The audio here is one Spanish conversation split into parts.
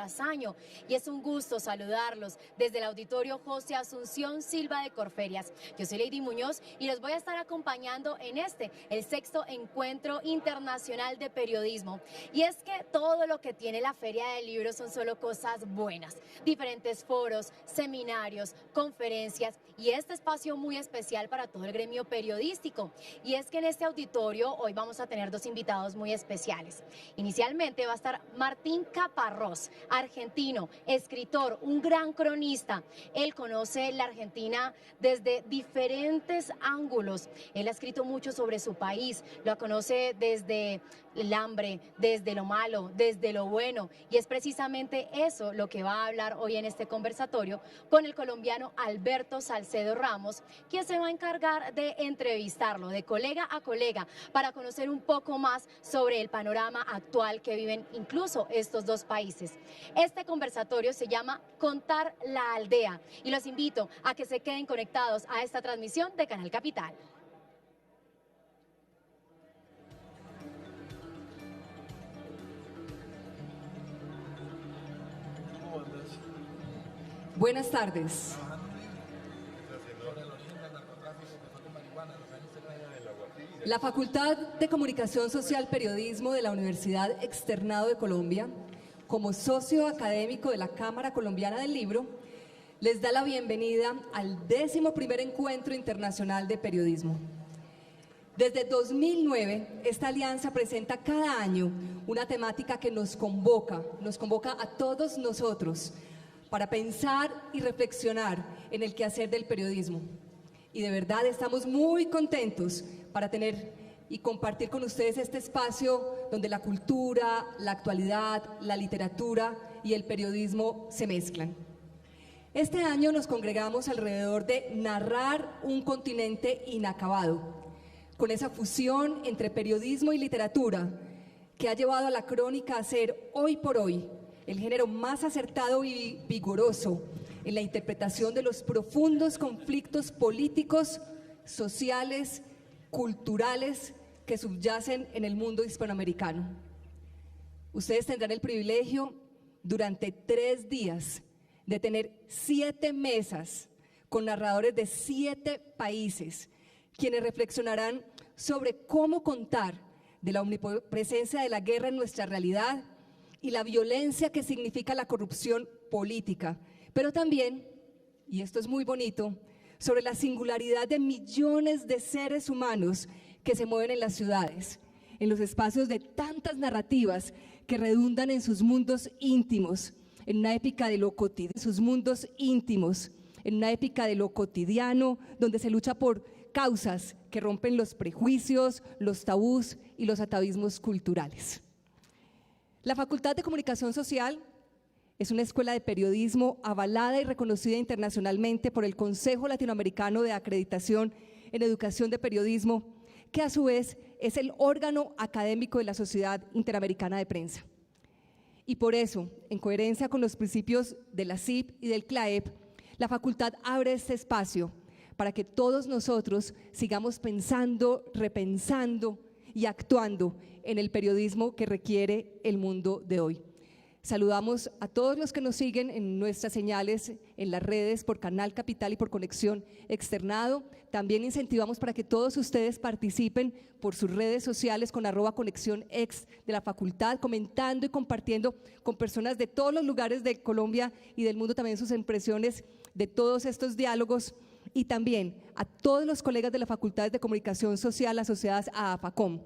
tras año y es un gusto saludarlos desde el Auditorio José Asunción Silva de Corferias. Yo soy Lady Muñoz y los voy a estar acompañando en el sexto Encuentro Internacional de Periodismo. Y es que todo lo que tiene la Feria del Libro son solo cosas buenas, diferentes foros, seminarios, conferencias y este espacio muy especial para todo el gremio periodístico. Y es que en este auditorio hoy vamos a tener dos invitados muy especiales. Inicialmente va a estar Martín Caparrós, argentino, escritor, un gran cronista. Él conoce la Argentina desde diferentes ángulos. Él ha escrito mucho sobre su país, lo conoce desde el hambre, desde lo malo, desde lo bueno, y es precisamente eso lo que va a hablar hoy en este conversatorio con el colombiano Alberto Salcedo Ramos, quien se va a encargar de entrevistarlo de colega a colega para conocer un poco más sobre el panorama actual que viven incluso estos dos países. Este conversatorio se llama Contar la Aldea y los invito a que se queden conectados a esta transmisión de Canal Capital. Buenas tardes. La Facultad de Comunicación Social Periodismo de la Universidad Externado de Colombia, como socio académico de la Cámara Colombiana del Libro, les da la bienvenida al 11º Encuentro Internacional de Periodismo. Desde 2009, esta alianza presenta cada año una temática que nos convoca a todos nosotros para pensar y reflexionar en el quehacer del periodismo. Y de verdad estamos muy contentos para tener y compartir con ustedes este espacio donde la cultura, la actualidad, la literatura y el periodismo se mezclan. Este año nos congregamos alrededor de narrar un continente inacabado, con esa fusión entre periodismo y literatura que ha llevado a la crónica a ser hoy por hoy el género más acertado y vigoroso en la interpretación de los profundos conflictos políticos, sociales, culturales que subyacen en el mundo hispanoamericano. Ustedes tendrán el privilegio durante 3 días de tener 7 mesas con narradores de 7 países, quienes reflexionarán sobre cómo contar de la omnipresencia de la guerra en nuestra realidad y la violencia que significa la corrupción política, pero también, y esto es muy bonito, sobre la singularidad de millones de seres humanos que se mueven en las ciudades, en los espacios de tantas narrativas que redundan en sus mundos íntimos, en una épica de lo cotidiano, donde se lucha por causas que rompen los prejuicios, los tabús y los atavismos culturales. La Facultad de Comunicación Social es una escuela de periodismo avalada y reconocida internacionalmente por el Consejo Latinoamericano de Acreditación en Educación de Periodismo, que a su vez es el órgano académico de la Sociedad Interamericana de Prensa. Y por eso, en coherencia con los principios de la CIP y del CLAEP, la facultad abre este espacio para que todos nosotros sigamos pensando, repensando y actuando en el periodismo que requiere el mundo de hoy. Saludamos a todos los que nos siguen en nuestras señales, en las redes, por Canal Capital y por Conexión Externado. También incentivamos para que todos ustedes participen por sus redes sociales con @ConexionEx de la facultad, comentando y compartiendo con personas de todos los lugares de Colombia y del mundo también sus impresiones de todos estos diálogos, y también a todos los colegas de la Facultad de Comunicación Social asociadas a AFACOM.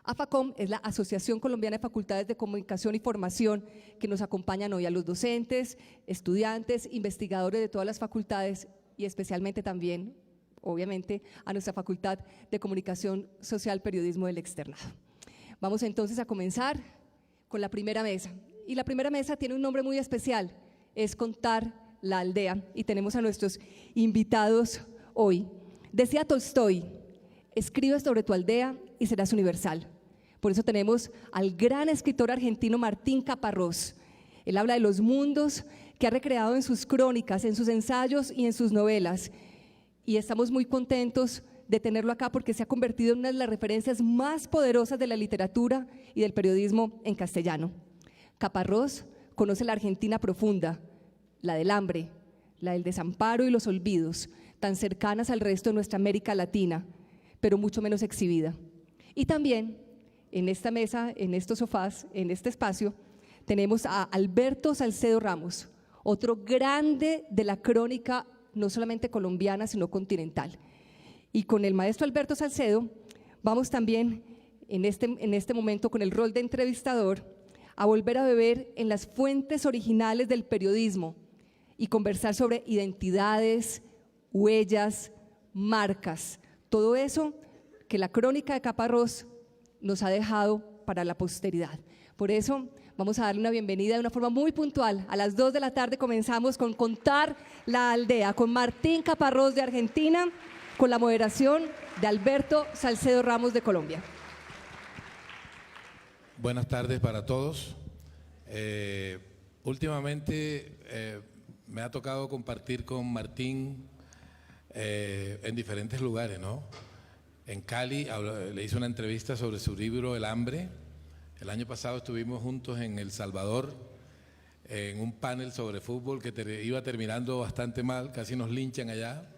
AFACOM es la Asociación Colombiana de Facultades de Comunicación y Formación, que nos acompañan hoy a los docentes, estudiantes, investigadores de todas las facultades y especialmente también, obviamente, a nuestra Facultad de Comunicación Social Periodismo del Externado. Vamos entonces a comenzar con la primera mesa. Y la primera mesa tiene un nombre muy especial, es Contar la Aldea, y tenemos a nuestros invitados hoy. Decía Tolstoy: escribe sobre tu aldea y serás universal. Por eso tenemos al gran escritor argentino Martín Caparrós. Él habla de los mundos que ha recreado en sus crónicas, en sus ensayos y en sus novelas. Y estamos muy contentos de tenerlo acá porque se ha convertido en una de las referencias más poderosas de la literatura y del periodismo en castellano. Caparrós conoce la Argentina profunda, la del hambre, la del desamparo y los olvidos, tan cercanas al resto de nuestra América Latina, pero mucho menos exhibida. Y también en esta mesa, en estos sofás, en este espacio, tenemos a Alberto Salcedo Ramos, otro grande de la crónica no solamente colombiana, sino continental. Y con el maestro Alberto Salcedo vamos también en este momento con el rol de entrevistador a volver a beber en las fuentes originales del periodismo y conversar sobre identidades, huellas, marcas, todo eso que la crónica de Caparrós nos ha dejado para la posteridad. Por eso vamos a darle una bienvenida de una forma muy puntual. A las 2 de la tarde comenzamos con Contar la Aldea, con Martín Caparrós de Argentina, con la moderación de Alberto Salcedo Ramos de Colombia. Buenas tardes para todos. Últimamente me ha tocado compartir con Martín en diferentes lugares, ¿no? En Cali le hice una entrevista sobre su libro El Hambre. El año pasado estuvimos juntos en El Salvador en un panel sobre fútbol que iba terminando bastante mal, casi nos linchan allá.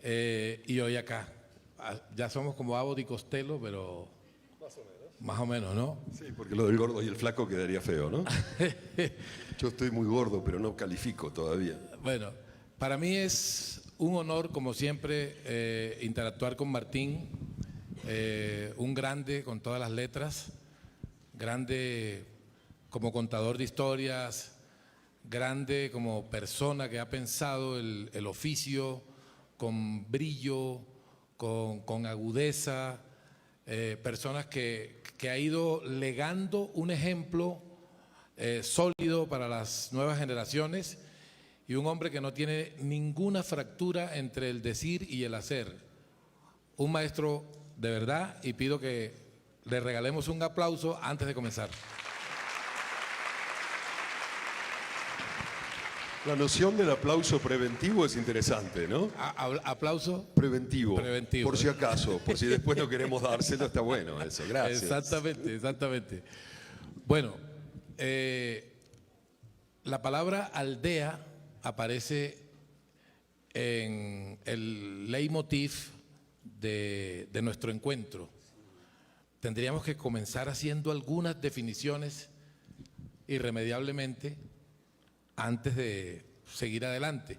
Y hoy acá. Ya somos como Abbott y Costello, pero más o menos, ¿no? Sí, porque lo del gordo y el flaco quedaría feo, ¿no? Yo estoy muy gordo, pero no califico todavía. Bueno, para mí es un honor, como siempre, interactuar con Martín, un grande con todas las letras, grande como contador de historias, grande como persona que ha pensado el oficio con brillo, con agudeza, personas que ha ido legando un ejemplo sólido para las nuevas generaciones y un hombre que no tiene ninguna fractura entre el decir y el hacer. Un maestro de verdad, y pido que le regalemos un aplauso antes de comenzar. La noción del aplauso preventivo es interesante, ¿no? ¿Aplauso? Preventivo. Preventivo. Por si acaso, por si después no queremos dárselo, está bueno eso. Gracias. Exactamente, exactamente. Bueno, la palabra aldea aparece en el leitmotiv de nuestro encuentro. Tendríamos que comenzar haciendo algunas definiciones irremediablemente antes de seguir adelante.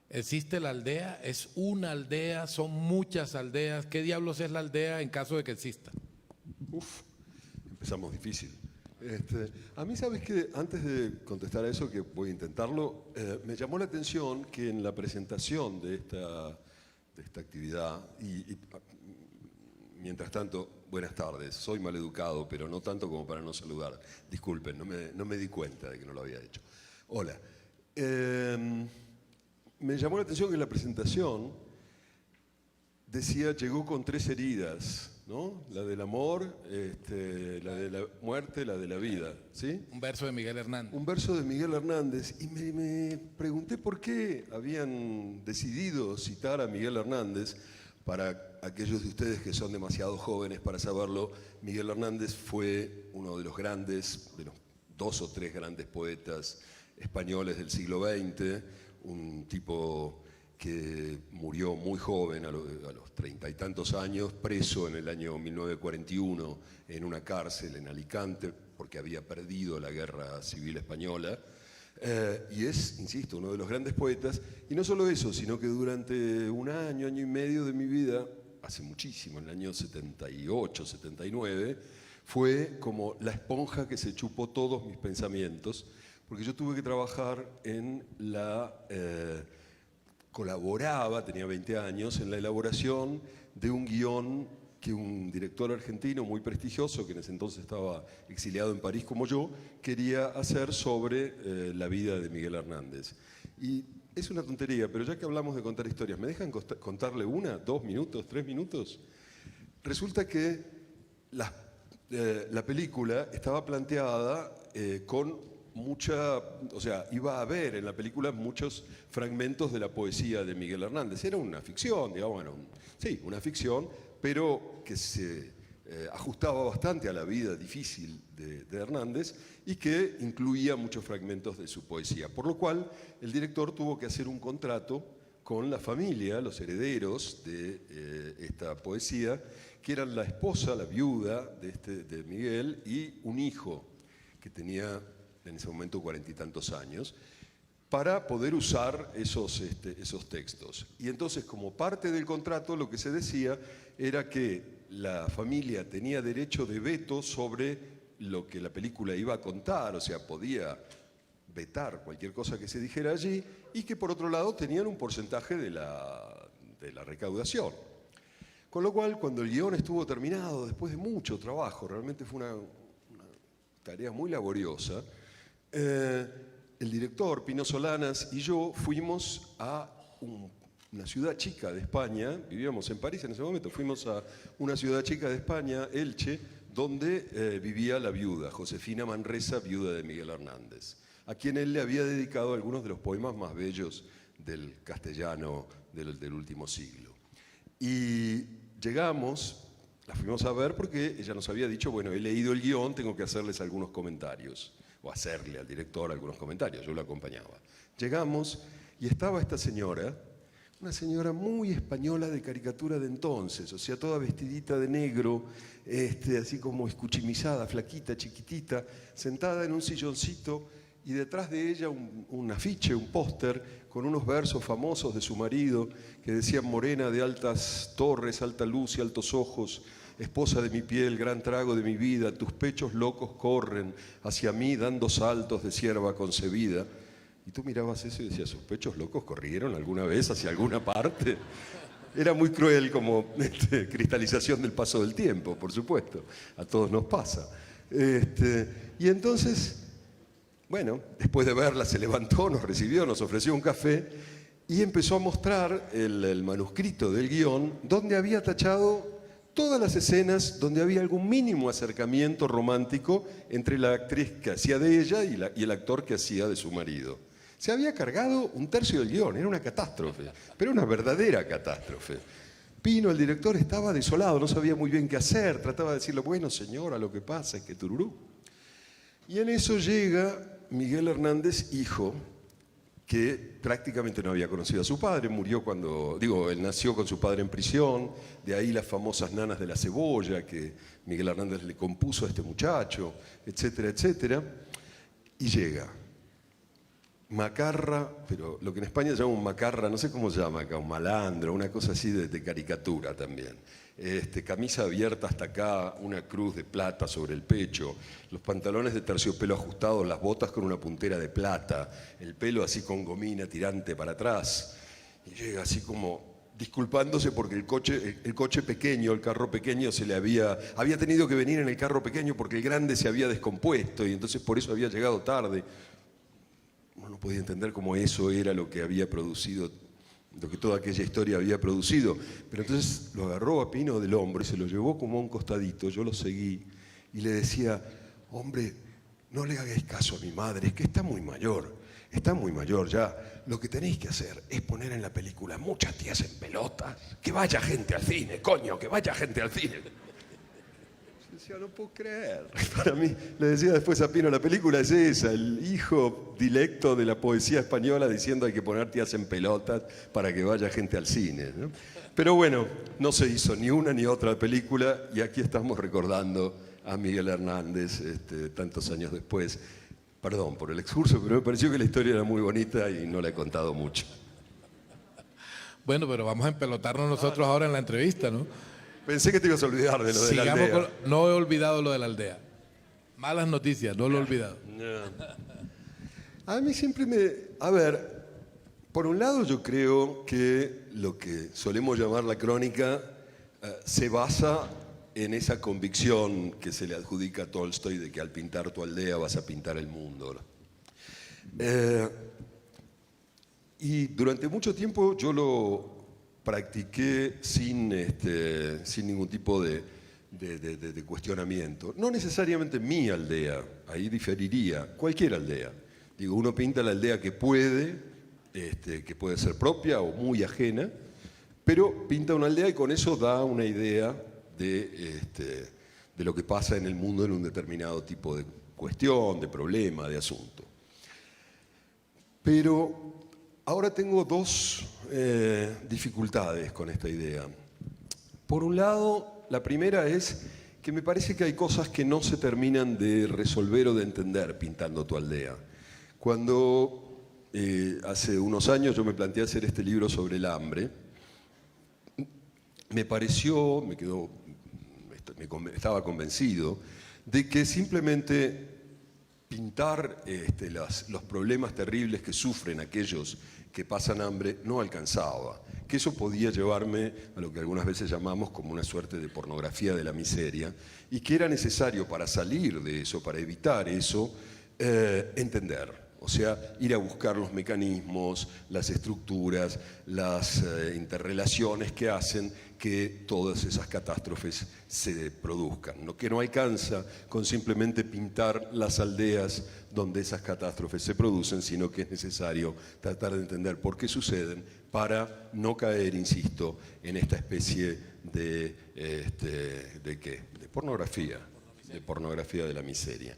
¿Existe la aldea? ¿Es una aldea? ¿Son muchas aldeas? ¿Qué diablos es la aldea en caso de que exista? Empezamos difícil. A mí, ¿sabes qué? Antes de contestar a eso, que voy a intentarlo, me llamó la atención que en la presentación de esta actividad, mientras tanto, buenas tardes, soy maleducado, pero no tanto como para no saludar. Disculpen, no me di cuenta de que no lo había hecho. Hola. Me llamó la atención que en la presentación decía, llegó con 3 heridas, ¿no? La del amor, la de la muerte, la de la vida, ¿sí? Un verso de Miguel Hernández. Un verso de Miguel Hernández, y me pregunté por qué habían decidido citar a Miguel Hernández. Para aquellos de ustedes que son demasiado jóvenes para saberlo, Miguel Hernández fue uno de los grandes, de los 2 o 3 grandes poetas españoles del siglo XX, un tipo que murió muy joven, a los 30 y tantos años, preso en el año 1941 en una cárcel en Alicante, porque había perdido la guerra civil española. Y es, insisto, uno de los grandes poetas, y no solo eso, sino que durante un año y medio de mi vida, hace muchísimo, en el año 78, 79, fue como la esponja que se chupó todos mis pensamientos, porque yo tuve que trabajar colaboraba, tenía 20 años, en la elaboración de un guión que un director argentino muy prestigioso, que en ese entonces estaba exiliado en París como yo, quería hacer sobre la vida de Miguel Hernández. Y es una tontería, pero ya que hablamos de contar historias, ¿me dejan contarle 1, 2 minutos, 3 minutos? Resulta que la película estaba planteada con o sea, iba a haber en la película muchos fragmentos de la poesía de Miguel Hernández. Era una ficción, digamos, sí, una ficción, pero que se ajustaba bastante a la vida difícil de Hernández y que incluía muchos fragmentos de su poesía. Por lo cual, el director tuvo que hacer un contrato con la familia, los herederos de esta poesía, que eran la esposa, la viuda de Miguel, y un hijo que tenía en ese momento 40 y tantos años, para poder usar esos textos. Y entonces, como parte del contrato, lo que se decía era que la familia tenía derecho de veto sobre lo que la película iba a contar, o sea, podía vetar cualquier cosa que se dijera allí, y que por otro lado tenían un porcentaje de la recaudación. Con lo cual, cuando el guión estuvo terminado, después de mucho trabajo, realmente fue una tarea muy laboriosa, el director, Pino Solanas, y yo fuimos a una ciudad chica de España, vivíamos en París en ese momento, fuimos a una ciudad chica de España, Elche, donde vivía la viuda, Josefina Manresa, viuda de Miguel Hernández, a quien él le había dedicado algunos de los poemas más bellos del castellano del último siglo. Y llegamos, la fuimos a ver porque ella nos había dicho, bueno, he leído el guión, tengo que hacerles algunos comentarios, o hacerle al director algunos comentarios, yo lo acompañaba. Llegamos y estaba esta señora, una señora muy española de caricatura de entonces, o sea, toda vestidita de negro, así como escuchimizada, flaquita, chiquitita, sentada en un silloncito, y detrás de ella un afiche, un póster, con unos versos famosos de su marido, que decían: morena de altas torres, alta luz y altos ojos, esposa de mi piel, gran trago de mi vida, tus pechos locos corren hacia mí dando saltos de cierva concebida. Y tú mirabas eso y decías, ¿sus pechos locos corrieron alguna vez hacia alguna parte? Era muy cruel como cristalización del paso del tiempo, por supuesto. A todos nos pasa. Y entonces, bueno, después de verla se levantó, nos recibió, nos ofreció un café y empezó a mostrar el manuscrito del guión, donde había tachado todas las escenas donde había algún mínimo acercamiento romántico entre la actriz que hacía de ella y el actor que hacía de su marido. Se había cargado un tercio del guión, era una catástrofe, pero una verdadera catástrofe. Pino, el director, estaba desolado, no sabía muy bien qué hacer, trataba de decirle, bueno, señora, lo que pasa es que tururú. Y en eso llega Miguel Hernández, hijo, que prácticamente no había conocido a su padre, murió él nació con su padre en prisión, de ahí las famosas nanas de la cebolla que Miguel Hernández le compuso a este muchacho, etcétera, etcétera, y llega. Macarra, pero lo que en España se llama un macarra, no sé cómo se llama acá, un malandro, una cosa así de caricatura también. Camisa abierta hasta acá, una cruz de plata sobre el pecho, los pantalones de terciopelo ajustados, las botas con una puntera de plata, el pelo así con gomina tirante para atrás. Y llega así como disculpándose porque el coche pequeño, el carro pequeño había tenido que venir en el carro pequeño porque el grande se había descompuesto y entonces por eso había llegado tarde. Uno no podía entender cómo eso era lo que había producido, lo que toda aquella historia había producido. Pero entonces lo agarró a Pino del hombro y se lo llevó como a un costadito. Yo lo seguí y le decía, hombre, no le hagáis caso a mi madre, es que está muy mayor ya. Lo que tenéis que hacer es poner en la película muchas tías en pelotas. Que vaya gente al cine, coño, que vaya gente al cine. Yo decía, no puedo creer. Para mí, le decía después a Pino, la película es esa, el hijo dilecto de la poesía española diciendo hay que poner tías en pelotas para que vaya gente al cine, ¿no? Pero bueno, no se hizo ni una ni otra película y aquí estamos recordando a Miguel Hernández tantos años después. Perdón por el excurso, pero me pareció que la historia era muy bonita y no la he contado mucho. Bueno, pero vamos a empelotarnos nosotros ahora en la entrevista, ¿no? Pensé que te ibas a olvidar de lo de la aldea. No he olvidado lo de la aldea. Malas noticias, no lo he olvidado. A mí siempre A ver, por un lado yo creo que lo que solemos llamar la crónica se basa en esa convicción que se le adjudica a Tolstoy de que al pintar tu aldea vas a pintar el mundo, ¿no? Y durante mucho tiempo yo lo practiqué sin ningún tipo de cuestionamiento. No necesariamente mi aldea, ahí diferiría, cualquier aldea. Digo, uno pinta la aldea que puede ser propia o muy ajena, pero pinta una aldea y con eso da una idea de de lo que pasa en el mundo en un determinado tipo de cuestión, de problema, de asunto. Pero ahora tengo dos dificultades con esta idea. Por un lado, la primera es que me parece que hay cosas que no se terminan de resolver o de entender pintando tu aldea. Cuando hace unos años yo me planteé hacer este libro sobre el hambre, estaba convencido de que simplemente pintar los problemas terribles que sufren aquellos que pasan hambre no alcanzaba, que eso podía llevarme a lo que algunas veces llamamos como una suerte de pornografía de la miseria, y que era necesario para salir de eso, para evitar eso, entender. O sea, ir a buscar los mecanismos, las estructuras, las interrelaciones que hacen que todas esas catástrofes se produzcan. Lo que no alcanza con simplemente pintar las aldeas donde esas catástrofes se producen, sino que es necesario tratar de entender por qué suceden para no caer, insisto, en esta especie de pornografía, de pornografía de la miseria.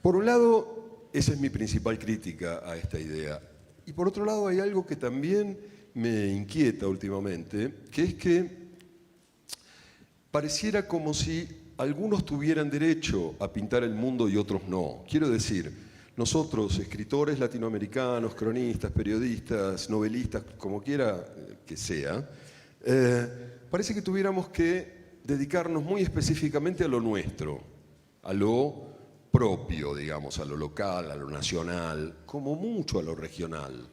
Por un lado, esa es mi principal crítica a esta idea. Y por otro lado hay algo que también me inquieta últimamente, que es que pareciera como si algunos tuvieran derecho a pintar el mundo y otros no. Quiero decir, nosotros, escritores latinoamericanos, cronistas, periodistas, novelistas, como quiera que sea, parece que tuviéramos que dedicarnos muy específicamente a lo nuestro, a lo propio, digamos, a lo local, a lo nacional, como mucho a lo regional.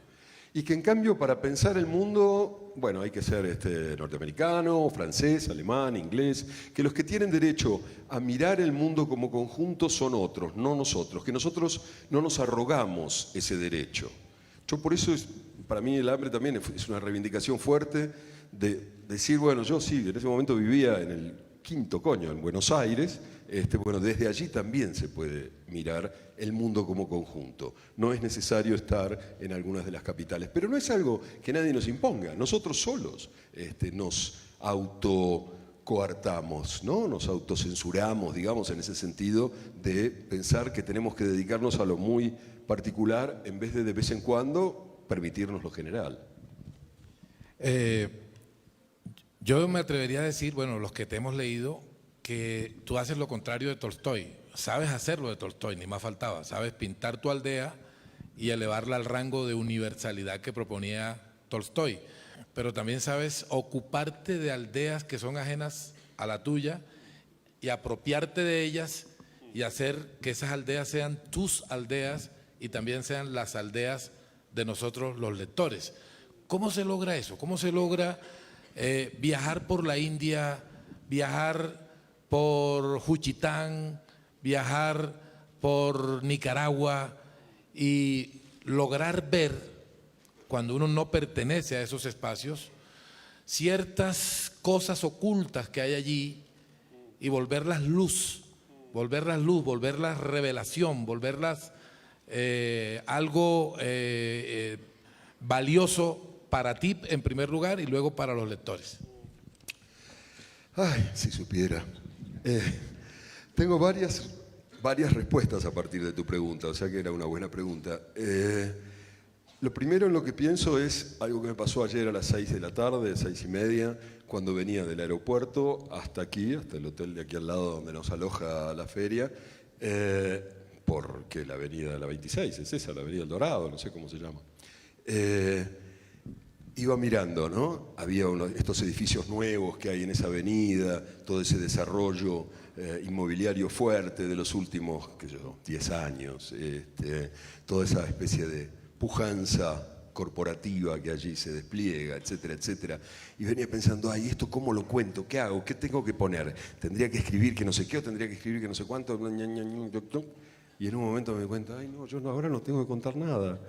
Y que en cambio para pensar el mundo, bueno, hay que ser norteamericano, francés, alemán, inglés, que los que tienen derecho a mirar el mundo como conjunto son otros, no nosotros, que nosotros no nos arrogamos ese derecho. Yo por eso, para mí el hambre también es una reivindicación fuerte de decir, bueno, yo sí, en ese momento vivía en el quinto coño, en Buenos Aires. Bueno, desde allí también se puede mirar el mundo como conjunto. No es necesario estar en algunas de las capitales, pero no es algo que nadie nos imponga. Nosotros solos nos autocoartamos, ¿no? Nos autocensuramos, digamos, en ese sentido de pensar que tenemos que dedicarnos a lo muy particular en vez de vez en cuando permitirnos lo general. Yo me atrevería a decir, bueno, los que te hemos leído, que tú haces lo contrario de Tolstoy. Sabes hacerlo de Tolstoy, ni más faltaba. Sabes pintar tu aldea y elevarla al rango de universalidad que proponía Tolstoy. Pero también sabes ocuparte de aldeas que son ajenas a la tuya y apropiarte de ellas y hacer que esas aldeas sean tus aldeas y también sean las aldeas de nosotros los lectores. ¿Cómo se logra eso? ¿Cómo se logra viajar por la India, viajar por Juchitán, viajar por Nicaragua y lograr ver, cuando uno no pertenece a esos espacios, ciertas cosas ocultas que hay allí y volverlas luz, volverlas revelación, volverlas algo valioso para ti en primer lugar y luego para los lectores? Ay, si supiera. Tengo varias respuestas a partir de tu pregunta, o sea que era una buena pregunta. Lo primero en lo que pienso es algo que me pasó ayer a las 6 de la tarde, 6:30, cuando venía del aeropuerto hasta aquí, hasta el hotel de aquí al lado donde nos aloja la feria, porque la avenida la 26, es esa, la avenida El Dorado, no sé cómo se llama. Iba mirando, ¿no? Había estos edificios nuevos que hay en esa avenida, todo ese desarrollo inmobiliario fuerte de los últimos, 10 años, toda esa especie de pujanza corporativa que allí se despliega, etcétera, etcétera. Y venía pensando, ay, ¿esto cómo lo cuento? ¿Qué hago? ¿Qué tengo que poner? ¿Tendría que escribir que no sé qué o tendría que escribir que no sé cuánto? Y en un momento me di cuenta, ay, no, yo ahora no tengo que contar nada.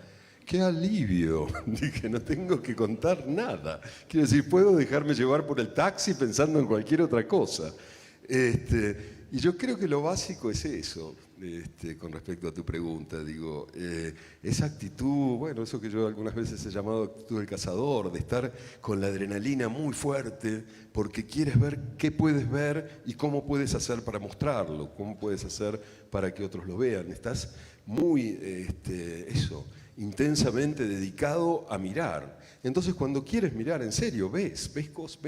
¡Qué alivio! Dije, no tengo que contar nada. Quiero decir, puedo dejarme llevar por el taxi pensando en cualquier otra cosa. Y yo creo que lo básico es eso. con respecto a tu pregunta. Digo, esa actitud, bueno, eso que yo algunas veces he llamado actitud del cazador, de estar con la adrenalina muy fuerte, porque quieres ver qué puedes ver y cómo puedes hacer para mostrarlo, cómo puedes hacer para que otros lo vean. Estás muy, intensamente dedicado a mirar. Entonces, cuando quieres mirar en serio, ves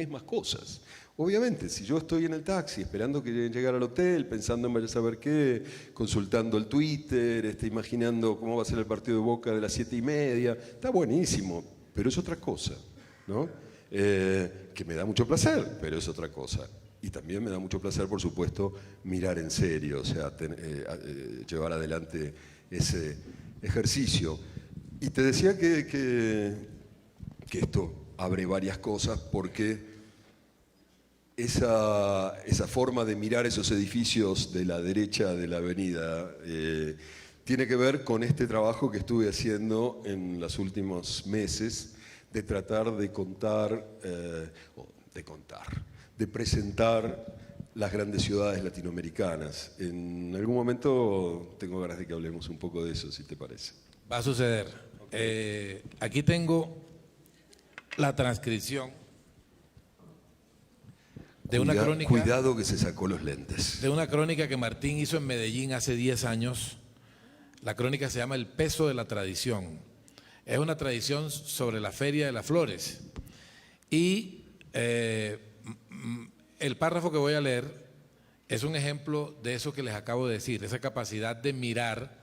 más cosas. Obviamente, si yo estoy en el taxi esperando que llegar al hotel, pensando en vaya a saber qué, consultando el Twitter, imaginando cómo va a ser el partido de Boca de las 7:30, está buenísimo, pero es otra cosa, ¿no? Que me da mucho placer, pero es otra cosa. Y también me da mucho placer, por supuesto, mirar en serio, o sea, llevar adelante ese ejercicio. Y te decía que esto abre varias cosas, porque esa forma de mirar esos edificios de la derecha de la avenida tiene que ver con este trabajo que estuve haciendo en los últimos meses de tratar de de presentar las grandes ciudades latinoamericanas. En algún momento tengo ganas de que hablemos un poco de eso, si te parece. Va a suceder. Aquí tengo la transcripción de una crónica. Cuidado que se sacó los lentes. De una crónica que Martín hizo en Medellín hace 10 años. La crónica se llama El peso de la tradición. Es una tradición sobre la Feria de las Flores. Y el párrafo que voy a leer es un ejemplo de eso que les acabo de decir, esa capacidad de mirar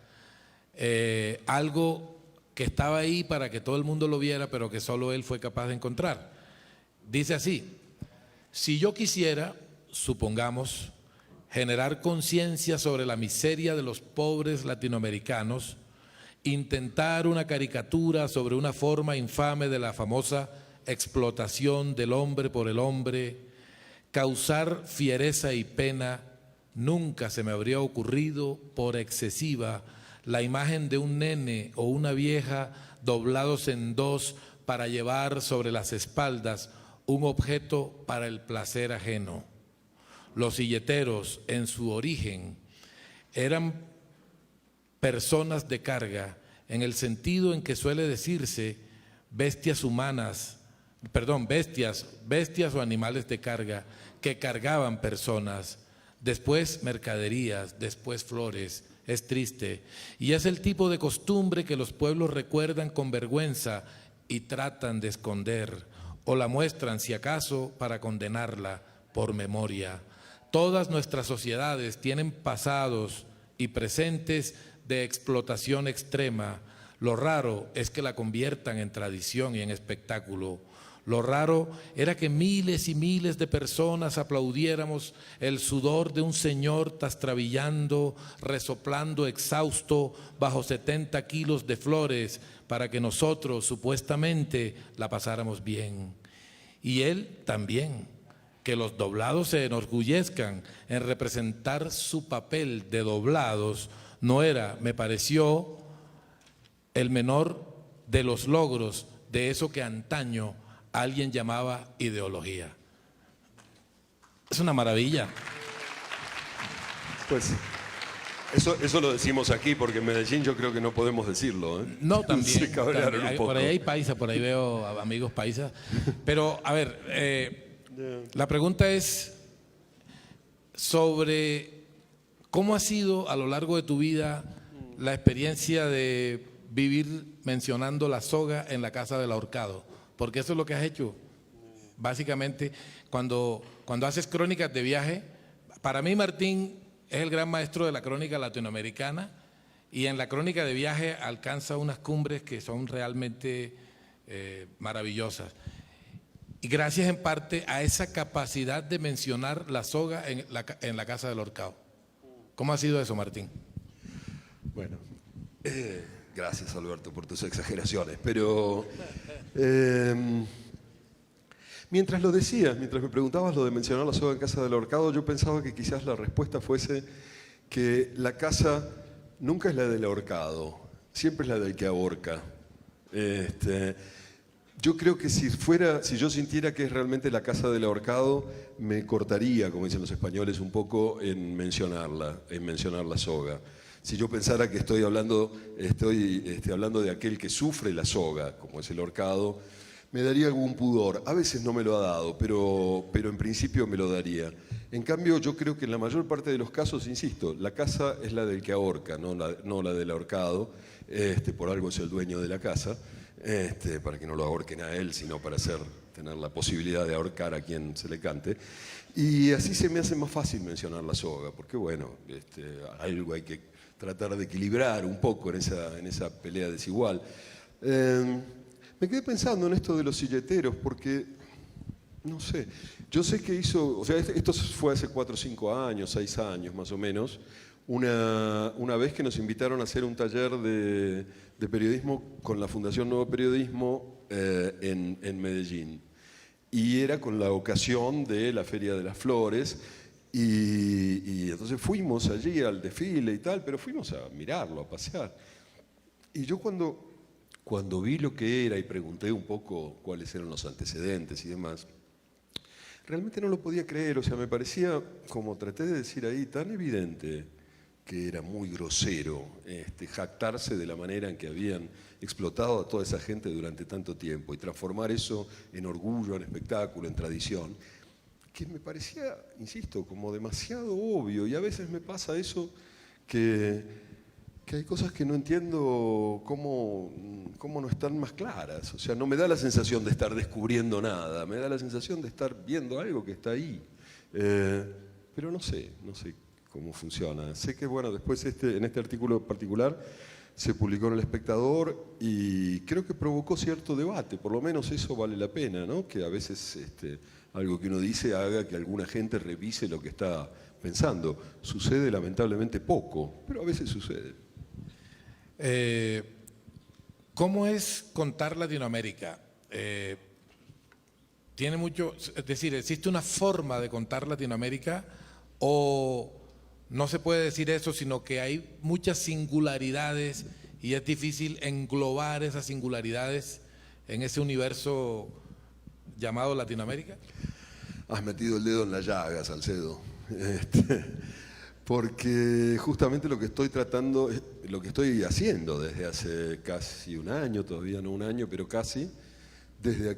algo que estaba ahí para que todo el mundo lo viera, pero que solo él fue capaz de encontrar. Dice así: si yo quisiera, supongamos, generar conciencia sobre la miseria de los pobres latinoamericanos, intentar una caricatura sobre una forma infame de la famosa explotación del hombre por el hombre, causar fiereza y pena, nunca se me habría ocurrido por excesiva la imagen de un nene o una vieja doblados en dos para llevar sobre las espaldas un objeto para el placer ajeno. Los silleteros, en su origen, eran personas de carga, en el sentido en que suele decirse bestias o animales de carga que cargaban personas, después mercaderías, después flores. Es triste, y es el tipo de costumbre que los pueblos recuerdan con vergüenza y tratan de esconder, o la muestran si acaso para condenarla por memoria. Todas nuestras sociedades tienen pasados y presentes de explotación extrema. Lo raro es que la conviertan en tradición y en espectáculo. Lo raro era que miles y miles de personas aplaudiéramos el sudor de un señor trastabillando, resoplando exhausto bajo 70 kilos de flores para que nosotros supuestamente la pasáramos bien. Y él también, que los doblados se enorgullezcan en representar su papel de doblados, no era, me pareció, el menor de los logros de eso que antaño alguien llamaba ideología. Es una maravilla. Pues eso lo decimos aquí, porque en Medellín yo creo que no podemos decirlo, ¿eh? No, también. Se cabrearon un poco. Por ahí hay paisas, por ahí veo amigos paisas. Pero, a ver, la pregunta es sobre cómo ha sido a lo largo de tu vida la experiencia de vivir mencionando la soga en la casa del ahorcado. Porque eso es lo que has hecho. Básicamente, cuando haces crónicas de viaje, para mí Martín es el gran maestro de la crónica latinoamericana, y en la crónica de viaje alcanza unas cumbres que son realmente maravillosas. Y gracias en parte a esa capacidad de mencionar la soga en la casa del ahorcado. ¿Cómo ha sido eso, Martín? Bueno, gracias, Alberto, por tus exageraciones, pero mientras lo decías, mientras me preguntabas lo de mencionar la soga en casa del ahorcado, yo pensaba que quizás la respuesta fuese que la casa nunca es la del ahorcado, siempre es la del que ahorca. Yo creo que si yo sintiera que es realmente la casa del ahorcado, me cortaría, como dicen los españoles, un poco en mencionar la soga. Si yo pensara que estoy hablando de aquel que sufre la soga, como es el ahorcado, me daría algún pudor. A veces no me lo ha dado, pero en principio me lo daría. En cambio, yo creo que en la mayor parte de los casos, insisto, la casa es la del que ahorca, no la del ahorcado. Por algo es el dueño de la casa. Para que no lo ahorquen a él, sino para tener la posibilidad de ahorcar a quien se le cante. Y así se me hace más fácil mencionar la soga, porque bueno, algo hay que tratar de equilibrar un poco en esa pelea desigual. Me quedé pensando en esto de los silleteros, porque, no sé, yo sé que esto fue hace 4 o 5 años, 6 años más o menos, una vez que nos invitaron a hacer un taller de periodismo con la Fundación Nuevo Periodismo en Medellín. Y era con la ocasión de la Feria de las Flores. Y entonces fuimos allí al desfile y tal, pero fuimos a mirarlo, a pasear. Y yo cuando vi lo que era y pregunté un poco cuáles eran los antecedentes y demás, realmente no lo podía creer. O sea, me parecía, como traté de decir ahí, tan evidente que era muy grosero jactarse de la manera en que habían explotado a toda esa gente durante tanto tiempo y transformar eso en orgullo, en espectáculo, en tradición, que me parecía, insisto, como demasiado obvio. Y a veces me pasa eso, que hay cosas que no entiendo cómo no están más claras. O sea, no me da la sensación de estar descubriendo nada, me da la sensación de estar viendo algo que está ahí. Pero no sé cómo funciona. Sé que, bueno, después en este artículo particular se publicó en El Espectador y creo que provocó cierto debate, por lo menos eso vale la pena, ¿no? Que a veces algo que uno dice haga que alguna gente revise lo que está pensando. Sucede lamentablemente poco, pero a veces sucede. ¿Cómo es contar Latinoamérica? Tiene mucho, es decir, ¿existe una forma de contar Latinoamérica o no se puede decir eso, sino que hay muchas singularidades y es difícil englobar esas singularidades en ese universo llamado Latinoamérica? Has metido el dedo en la llaga, Salcedo. Porque justamente lo que estoy haciendo desde hace casi un año, todavía no un año, pero casi, desde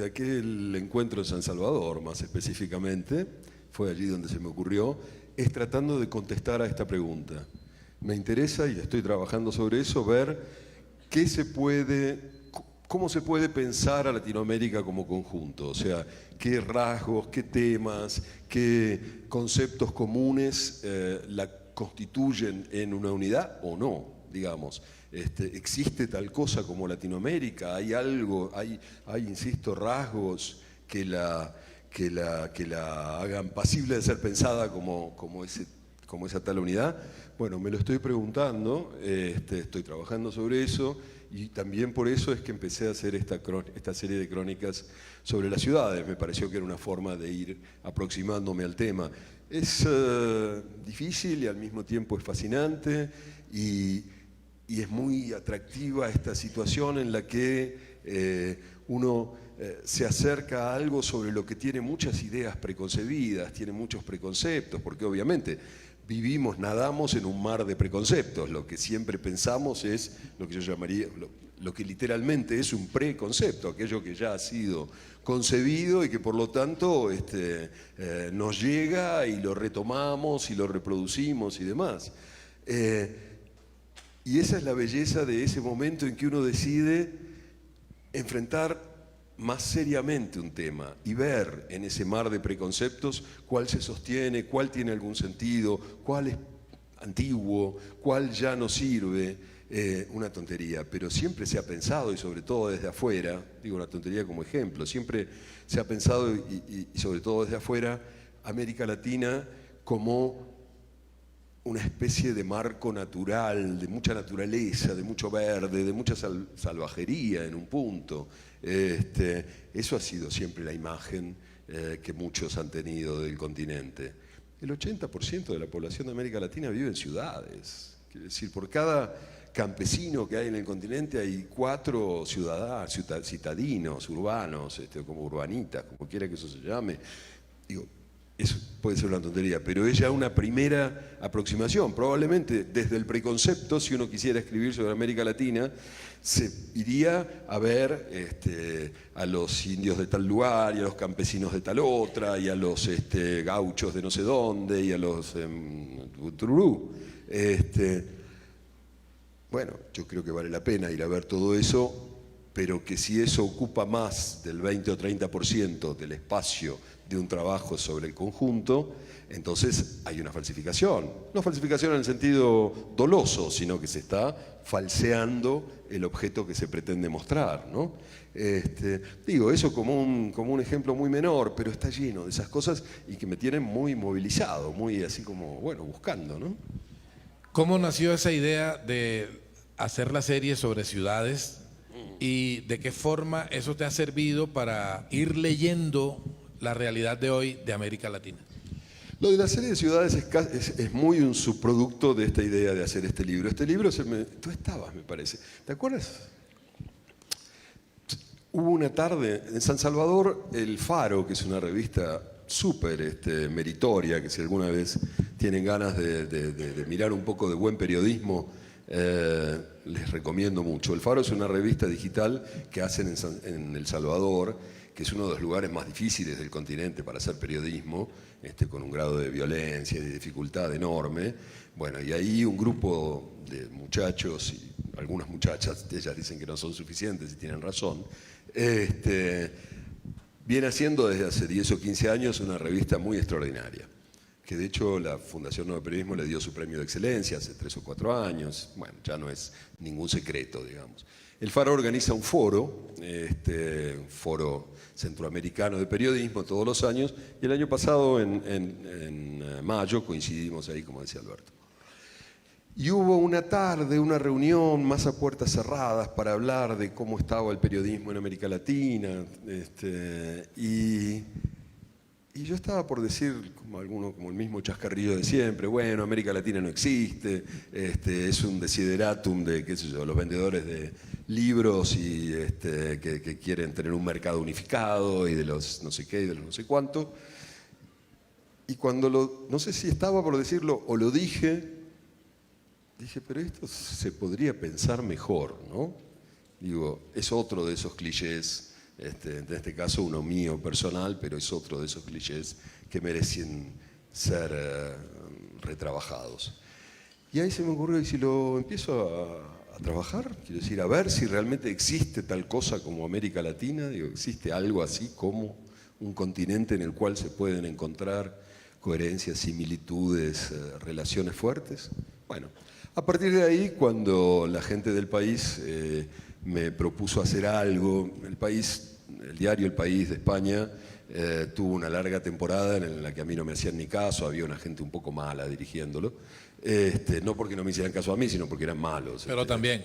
aquel encuentro en San Salvador, más específicamente, fue allí donde se me ocurrió, es tratando de contestar a esta pregunta. Me interesa, y estoy trabajando sobre eso, ver cómo se puede pensar a Latinoamérica como conjunto. O sea, qué rasgos, qué temas, qué conceptos comunes la constituyen en una unidad o no, digamos. ¿Existe tal cosa como Latinoamérica? ¿Hay algo, insisto, rasgos que la hagan pasible de ser pensada como esa tal unidad? Bueno, me lo estoy preguntando, estoy trabajando sobre eso y también por eso es que empecé a hacer esta serie de crónicas sobre las ciudades. Me pareció que era una forma de ir aproximándome al tema. Es difícil y al mismo tiempo es fascinante y es muy atractiva esta situación en la que uno se acerca a algo sobre lo que tiene muchas ideas preconcebidas, tiene muchos preconceptos, porque obviamente nadamos en un mar de preconceptos. Lo que siempre pensamos es lo que yo llamaría, lo que literalmente es un preconcepto, aquello que ya ha sido concebido y que por lo tanto nos llega y lo retomamos y lo reproducimos y demás. Y esa es la belleza de ese momento en que uno decide enfrentar más seriamente un tema y ver en ese mar de preconceptos cuál se sostiene, cuál tiene algún sentido, cuál es antiguo, cuál ya no sirve. Una tontería, pero siempre se ha pensado, y sobre todo desde afuera, digo una tontería como ejemplo, siempre se ha pensado, y sobre todo desde afuera, América Latina como una especie de marco natural, de mucha naturaleza, de mucho verde, de mucha salvajería en un punto. Eso ha sido siempre la imagen que muchos han tenido del continente. El 80% de la población de América Latina vive en ciudades. Quiere decir, por cada campesino que hay en el continente hay 4 citadinos, urbanos, como urbanitas, como quiera que eso se llame. Digo, eso puede ser una tontería, pero es ya una primera aproximación. Probablemente desde el preconcepto, si uno quisiera escribir sobre América Latina, se iría a ver a los indios de tal lugar y a los campesinos de tal otra y a los gauchos de no sé dónde y a los tururú. Bueno, yo creo que vale la pena ir a ver todo eso, pero que si eso ocupa más del 20 o 30% del espacio de un trabajo sobre el conjunto, entonces hay una falsificación. No falsificación en el sentido doloso, sino que se está falseando el objeto que se pretende mostrar, ¿no? Digo, eso como un ejemplo muy menor, pero está lleno de esas cosas y que me tienen muy movilizado, muy así como, bueno, buscando, ¿no? ¿Cómo nació esa idea de hacer la serie sobre ciudades y de qué forma eso te ha servido para ir leyendo la realidad de hoy de América Latina? Lo de la serie de ciudades es muy un subproducto de esta idea de hacer este libro. Este libro, tú estabas, me parece. ¿Te acuerdas? Hubo una tarde en San Salvador, El Faro, que es una revista súper meritoria, que si alguna vez tienen ganas de mirar un poco de buen periodismo, les recomiendo mucho. El Faro es una revista digital que hacen en El Salvador, que es uno de los lugares más difíciles del continente para hacer periodismo, con un grado de violencia y de dificultad enorme. Bueno, y ahí un grupo de muchachos y algunas muchachas, ellas dicen que no son suficientes y tienen razón, viene haciendo desde hace 10 o 15 años una revista muy extraordinaria, que de hecho la Fundación Nuevo Periodismo le dio su premio de excelencia hace 3 o 4 años. Bueno, ya no es ningún secreto, digamos. El Faro organiza un foro, un foro centroamericano de periodismo todos los años, y el año pasado, en mayo, coincidimos ahí, como decía Alberto. Y hubo una tarde, una reunión más a puertas cerradas para hablar de cómo estaba el periodismo en América Latina, y yo estaba por decir, como el mismo chascarrillo de siempre, bueno, América Latina no existe, es un desideratum de, qué sé yo, los vendedores de libros y que quieren tener un mercado unificado y de los no sé qué y de los no sé cuánto. Y cuando no sé si estaba por decirlo o lo dije, pero esto se podría pensar mejor, ¿no? Digo, es otro de esos clichés. En este caso uno mío personal, pero es otro de esos clichés que merecen ser retrabajados. Y ahí se me ocurrió, y si lo empiezo a trabajar, quiero decir, a ver si realmente existe tal cosa como América Latina, digo, existe algo así como un continente en el cual se pueden encontrar coherencias, similitudes, relaciones fuertes. Bueno, a partir de ahí, cuando la gente del país me propuso hacer algo, el diario El País de España tuvo una larga temporada en la que a mí no me hacían ni caso, había una gente un poco mala dirigiéndolo, no porque no me hicieran caso a mí, sino porque eran malos. Pero también.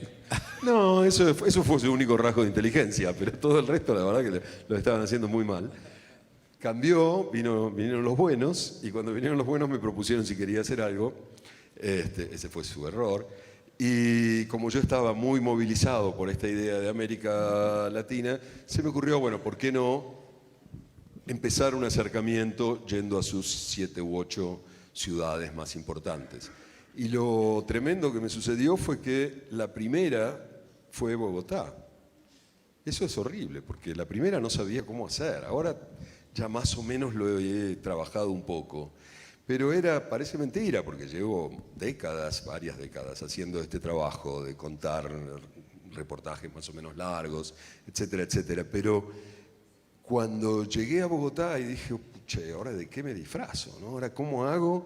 No, eso fue su único rasgo de inteligencia, pero todo el resto la verdad que lo estaban haciendo muy mal. Cambió, vinieron los buenos, y cuando vinieron los buenos me propusieron si quería hacer algo. Ese fue su error. Y como yo estaba muy movilizado por esta idea de América Latina, se me ocurrió, bueno, ¿por qué no empezar un acercamiento yendo a sus 7 u 8 ciudades más importantes? Y lo tremendo que me sucedió fue que la primera fue Bogotá. Eso es horrible, porque la primera no sabía cómo hacer. Ahora ya más o menos lo he trabajado un poco. Pero parece mentira, porque llevo varias décadas, haciendo este trabajo de contar reportajes más o menos largos, etcétera, etcétera. Pero cuando llegué a Bogotá y dije, pucha, ¿ahora de qué me disfrazo, ¿no? Ahora, ¿cómo hago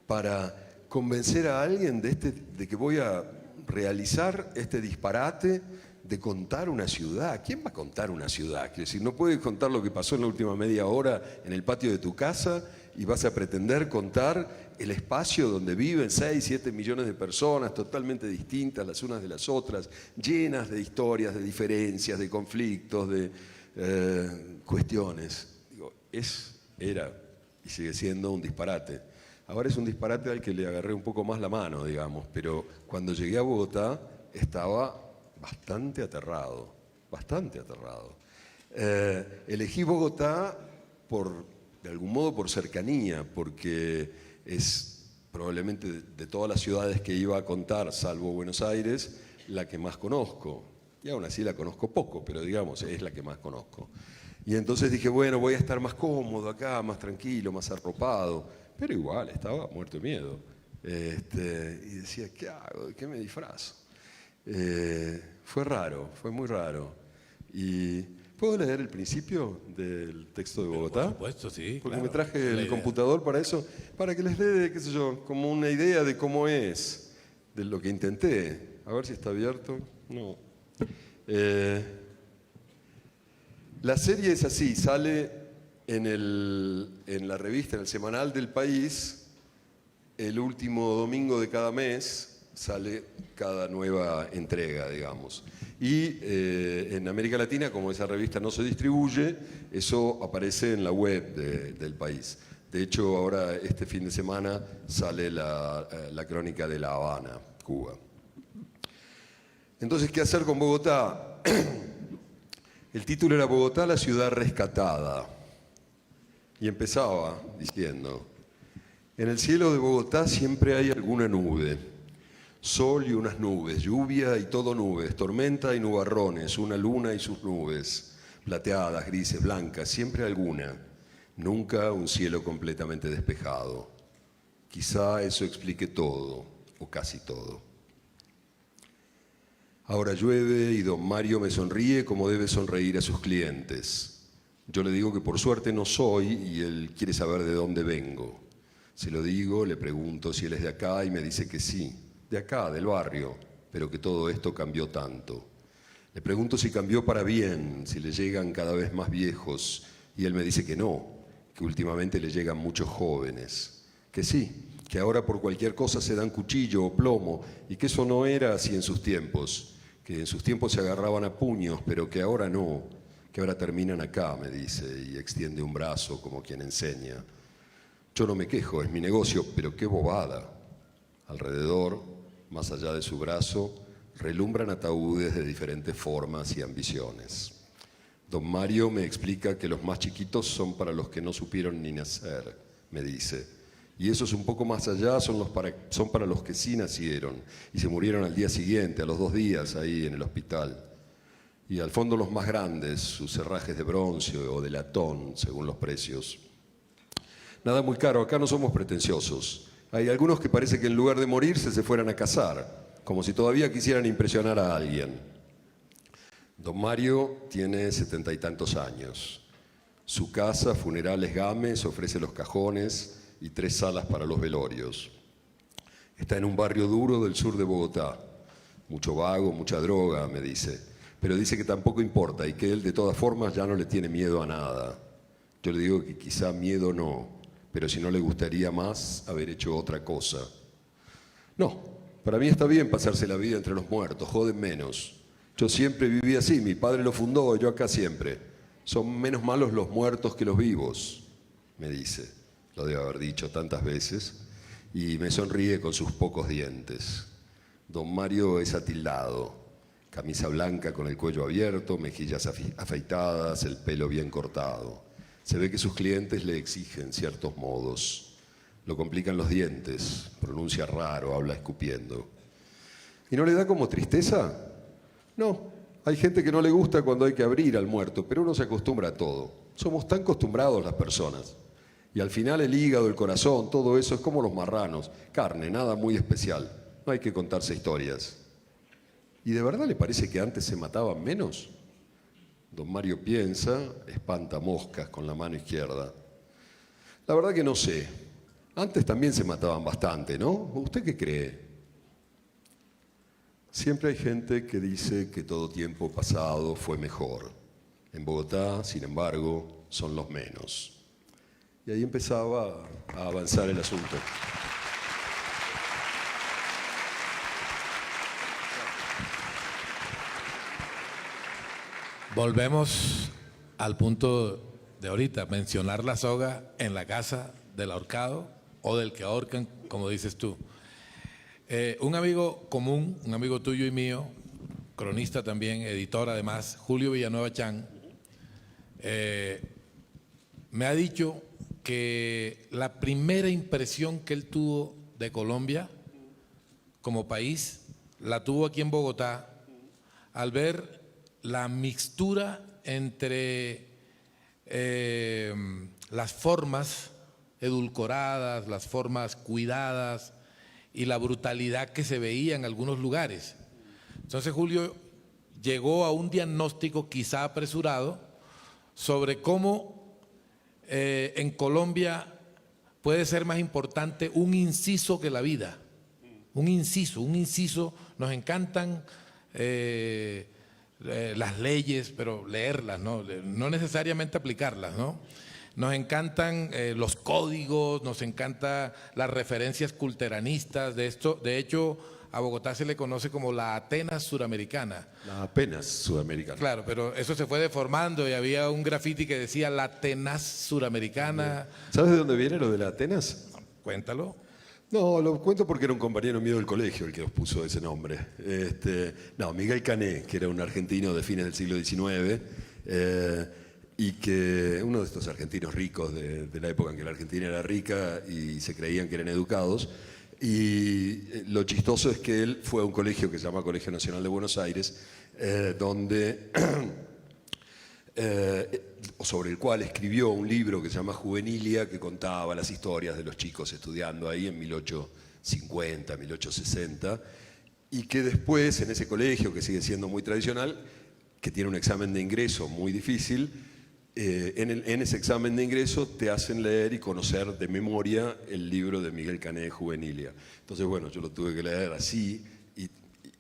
para convencer a alguien de que voy a realizar este disparate de contar una ciudad? ¿Quién va a contar una ciudad? Quiero decir, no puedes contar lo que pasó en la última media hora en el patio de tu casa y vas a pretender contar el espacio donde viven 6, 7 millones de personas totalmente distintas las unas de las otras, llenas de historias, de diferencias, de conflictos, de cuestiones. Digo, era y sigue siendo un disparate. Ahora es un disparate al que le agarré un poco más la mano, digamos, pero cuando llegué a Bogotá estaba bastante aterrado, bastante aterrado. Elegí Bogotá de algún modo por cercanía, porque es probablemente de todas las ciudades que iba a contar, salvo Buenos Aires, la que más conozco. Y aún así la conozco poco, pero digamos, es la que más conozco. Y entonces dije, bueno, voy a estar más cómodo acá, más tranquilo, más arropado. Pero igual, estaba muerto de miedo. Y decía, ¿qué hago? ¿De qué me disfrazo? Fue raro, fue muy raro. Y ¿puedo leer el principio del texto de Bogotá? Por supuesto, sí. Porque claro. me traje el computador para eso, para que les dé, qué sé yo, como una idea de cómo es, de lo que intenté. A ver si está abierto. No. La serie es así, sale en la revista, en el semanal del País, el último domingo de cada mes, sale cada nueva entrega, digamos. Y en América Latina, como esa revista no se distribuye, eso aparece en la web del País. De hecho, ahora este fin de semana sale la crónica de La Habana, Cuba. Entonces, ¿qué hacer con Bogotá? El título era Bogotá, la ciudad rescatada. Y empezaba diciendo, en el cielo de Bogotá siempre hay alguna nube. Sol y unas nubes, lluvia y todo nubes, tormenta y nubarrones, una luna y sus nubes, plateadas, grises, blancas, siempre alguna. Nunca un cielo completamente despejado. Quizá eso explique todo, o casi todo. Ahora llueve y don Mario me sonríe como debe sonreír a sus clientes. Yo le digo que por suerte no soy y él quiere saber de dónde vengo. Se lo digo, le pregunto si él es de acá y me dice que sí, de acá, del barrio, pero que todo esto cambió tanto. Le pregunto si cambió para bien, si le llegan cada vez más viejos y él me dice que no, que últimamente le llegan muchos jóvenes, que sí, que ahora por cualquier cosa se dan cuchillo o plomo y que eso no era así en sus tiempos, que en sus tiempos se agarraban a puños, pero que ahora no, que ahora terminan acá, me dice, y extiende un brazo como quien enseña. Yo no me quejo, es mi negocio, pero qué bobada. Alrededor, más allá de su brazo, relumbran ataúdes de diferentes formas y ambiciones. Don Mario me explica que los más chiquitos son para los que no supieron ni nacer, me dice. Y esos un poco más allá son para los que sí nacieron y se murieron al día siguiente, a los 2 días, ahí en el hospital. Y al fondo los más grandes, sus herrajes de bronce o de latón, según los precios. Nada muy caro, acá no somos pretenciosos. Hay algunos que parece que en lugar de morirse se fueran a casar, como si todavía quisieran impresionar a alguien. Don Mario tiene 70 y tantos años. Su casa, Funerales Gámez, ofrece los cajones y 3 salas para los velorios. Está en un barrio duro del sur de Bogotá. Mucho vago, mucha droga, me dice. Pero dice que tampoco importa y que él de todas formas ya no le tiene miedo a nada. Yo le digo que quizá miedo no, pero si no le gustaría más haber hecho otra cosa. No, para mí está bien pasarse la vida entre los muertos, joden menos. Yo siempre viví así, mi padre lo fundó, yo acá siempre. Son menos malos los muertos que los vivos, me dice. Lo debe haber dicho tantas veces. Y me sonríe con sus pocos dientes. Don Mario es atildado. Camisa blanca con el cuello abierto, mejillas afeitadas, el pelo bien cortado. Se ve que sus clientes le exigen ciertos modos. Lo complican los dientes, pronuncia raro, habla escupiendo. ¿Y no le da como tristeza? No, hay gente que no le gusta cuando hay que abrir al muerto, pero uno se acostumbra a todo. Somos tan acostumbrados las personas. Y al final el hígado, el corazón, todo eso es como los marranos. Carne, nada muy especial. No hay que contarse historias. ¿Y de verdad le parece que antes se mataban menos? Don Mario piensa, espanta moscas con la mano izquierda. La verdad que no sé. Antes también se mataban bastante, ¿no? ¿Usted qué cree? Siempre hay gente que dice que todo tiempo pasado fue mejor. En Bogotá, sin embargo, son los menos. Y ahí empezaba a avanzar el asunto. Volvemos al punto de ahorita, mencionar la soga en la casa del ahorcado o del que ahorcan, como dices tú. Un amigo común, un amigo tuyo y mío, cronista también, editor además, Julio Villanueva Chan, me ha dicho que la primera impresión que él tuvo de Colombia como país la tuvo aquí en Bogotá al ver la mixtura entre las formas edulcoradas, las formas cuidadas y la brutalidad que se veía en algunos lugares. Entonces Julio llegó a un diagnóstico quizá apresurado sobre cómo en Colombia puede ser más importante un inciso que la vida. Un inciso. Nos encantan las leyes, pero leerlas, no necesariamente aplicarlas, ¿no? Nos encantan los códigos, nos encantan las referencias culteranistas. De hecho, a Bogotá se le conoce como la Atenas suramericana. La apenas sudamericana. Claro, pero eso se fue deformando y había un graffiti que decía la Atenas suramericana. ¿Sabes de dónde viene lo de la Atenas? Cuéntalo. No, lo cuento porque era un compañero mío del colegio el que nos puso ese nombre. Miguel Cané, que era un argentino de fines del siglo XIX, y que uno de estos argentinos ricos de la época en que la Argentina era rica y se creían que eran educados. Y lo chistoso es que él fue a un colegio que se llama Colegio Nacional de Buenos Aires, sobre el cual escribió un libro que se llama Juvenilia, que contaba las historias de los chicos estudiando ahí en 1850, 1860, y que después en ese colegio, que sigue siendo muy tradicional, que tiene un examen de ingreso muy difícil, en ese examen de ingreso te hacen leer y conocer de memoria el libro de Miguel Cané, Juvenilia. Entonces, bueno, yo lo tuve que leer así y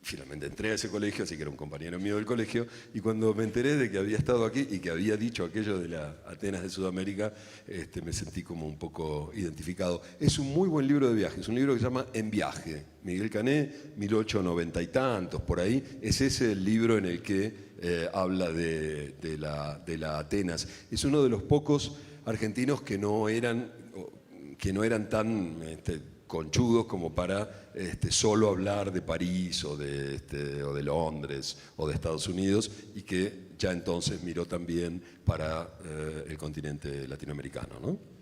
finalmente entré a ese colegio, así que era un compañero mío del colegio, y cuando me enteré de que había estado aquí y que había dicho aquello de la Atenas de Sudamérica, me sentí como un poco identificado. Es un muy buen libro de viaje, es un libro que se llama En viaje. Miguel Cané, 1890 y tantos, por ahí. Es ese el libro en el que habla de la Atenas. Es uno de los pocos argentinos que no eran tan conchudos como para solo hablar de París o de Londres o de Estados Unidos, y que ya entonces miró también para el continente latinoamericano, ¿no?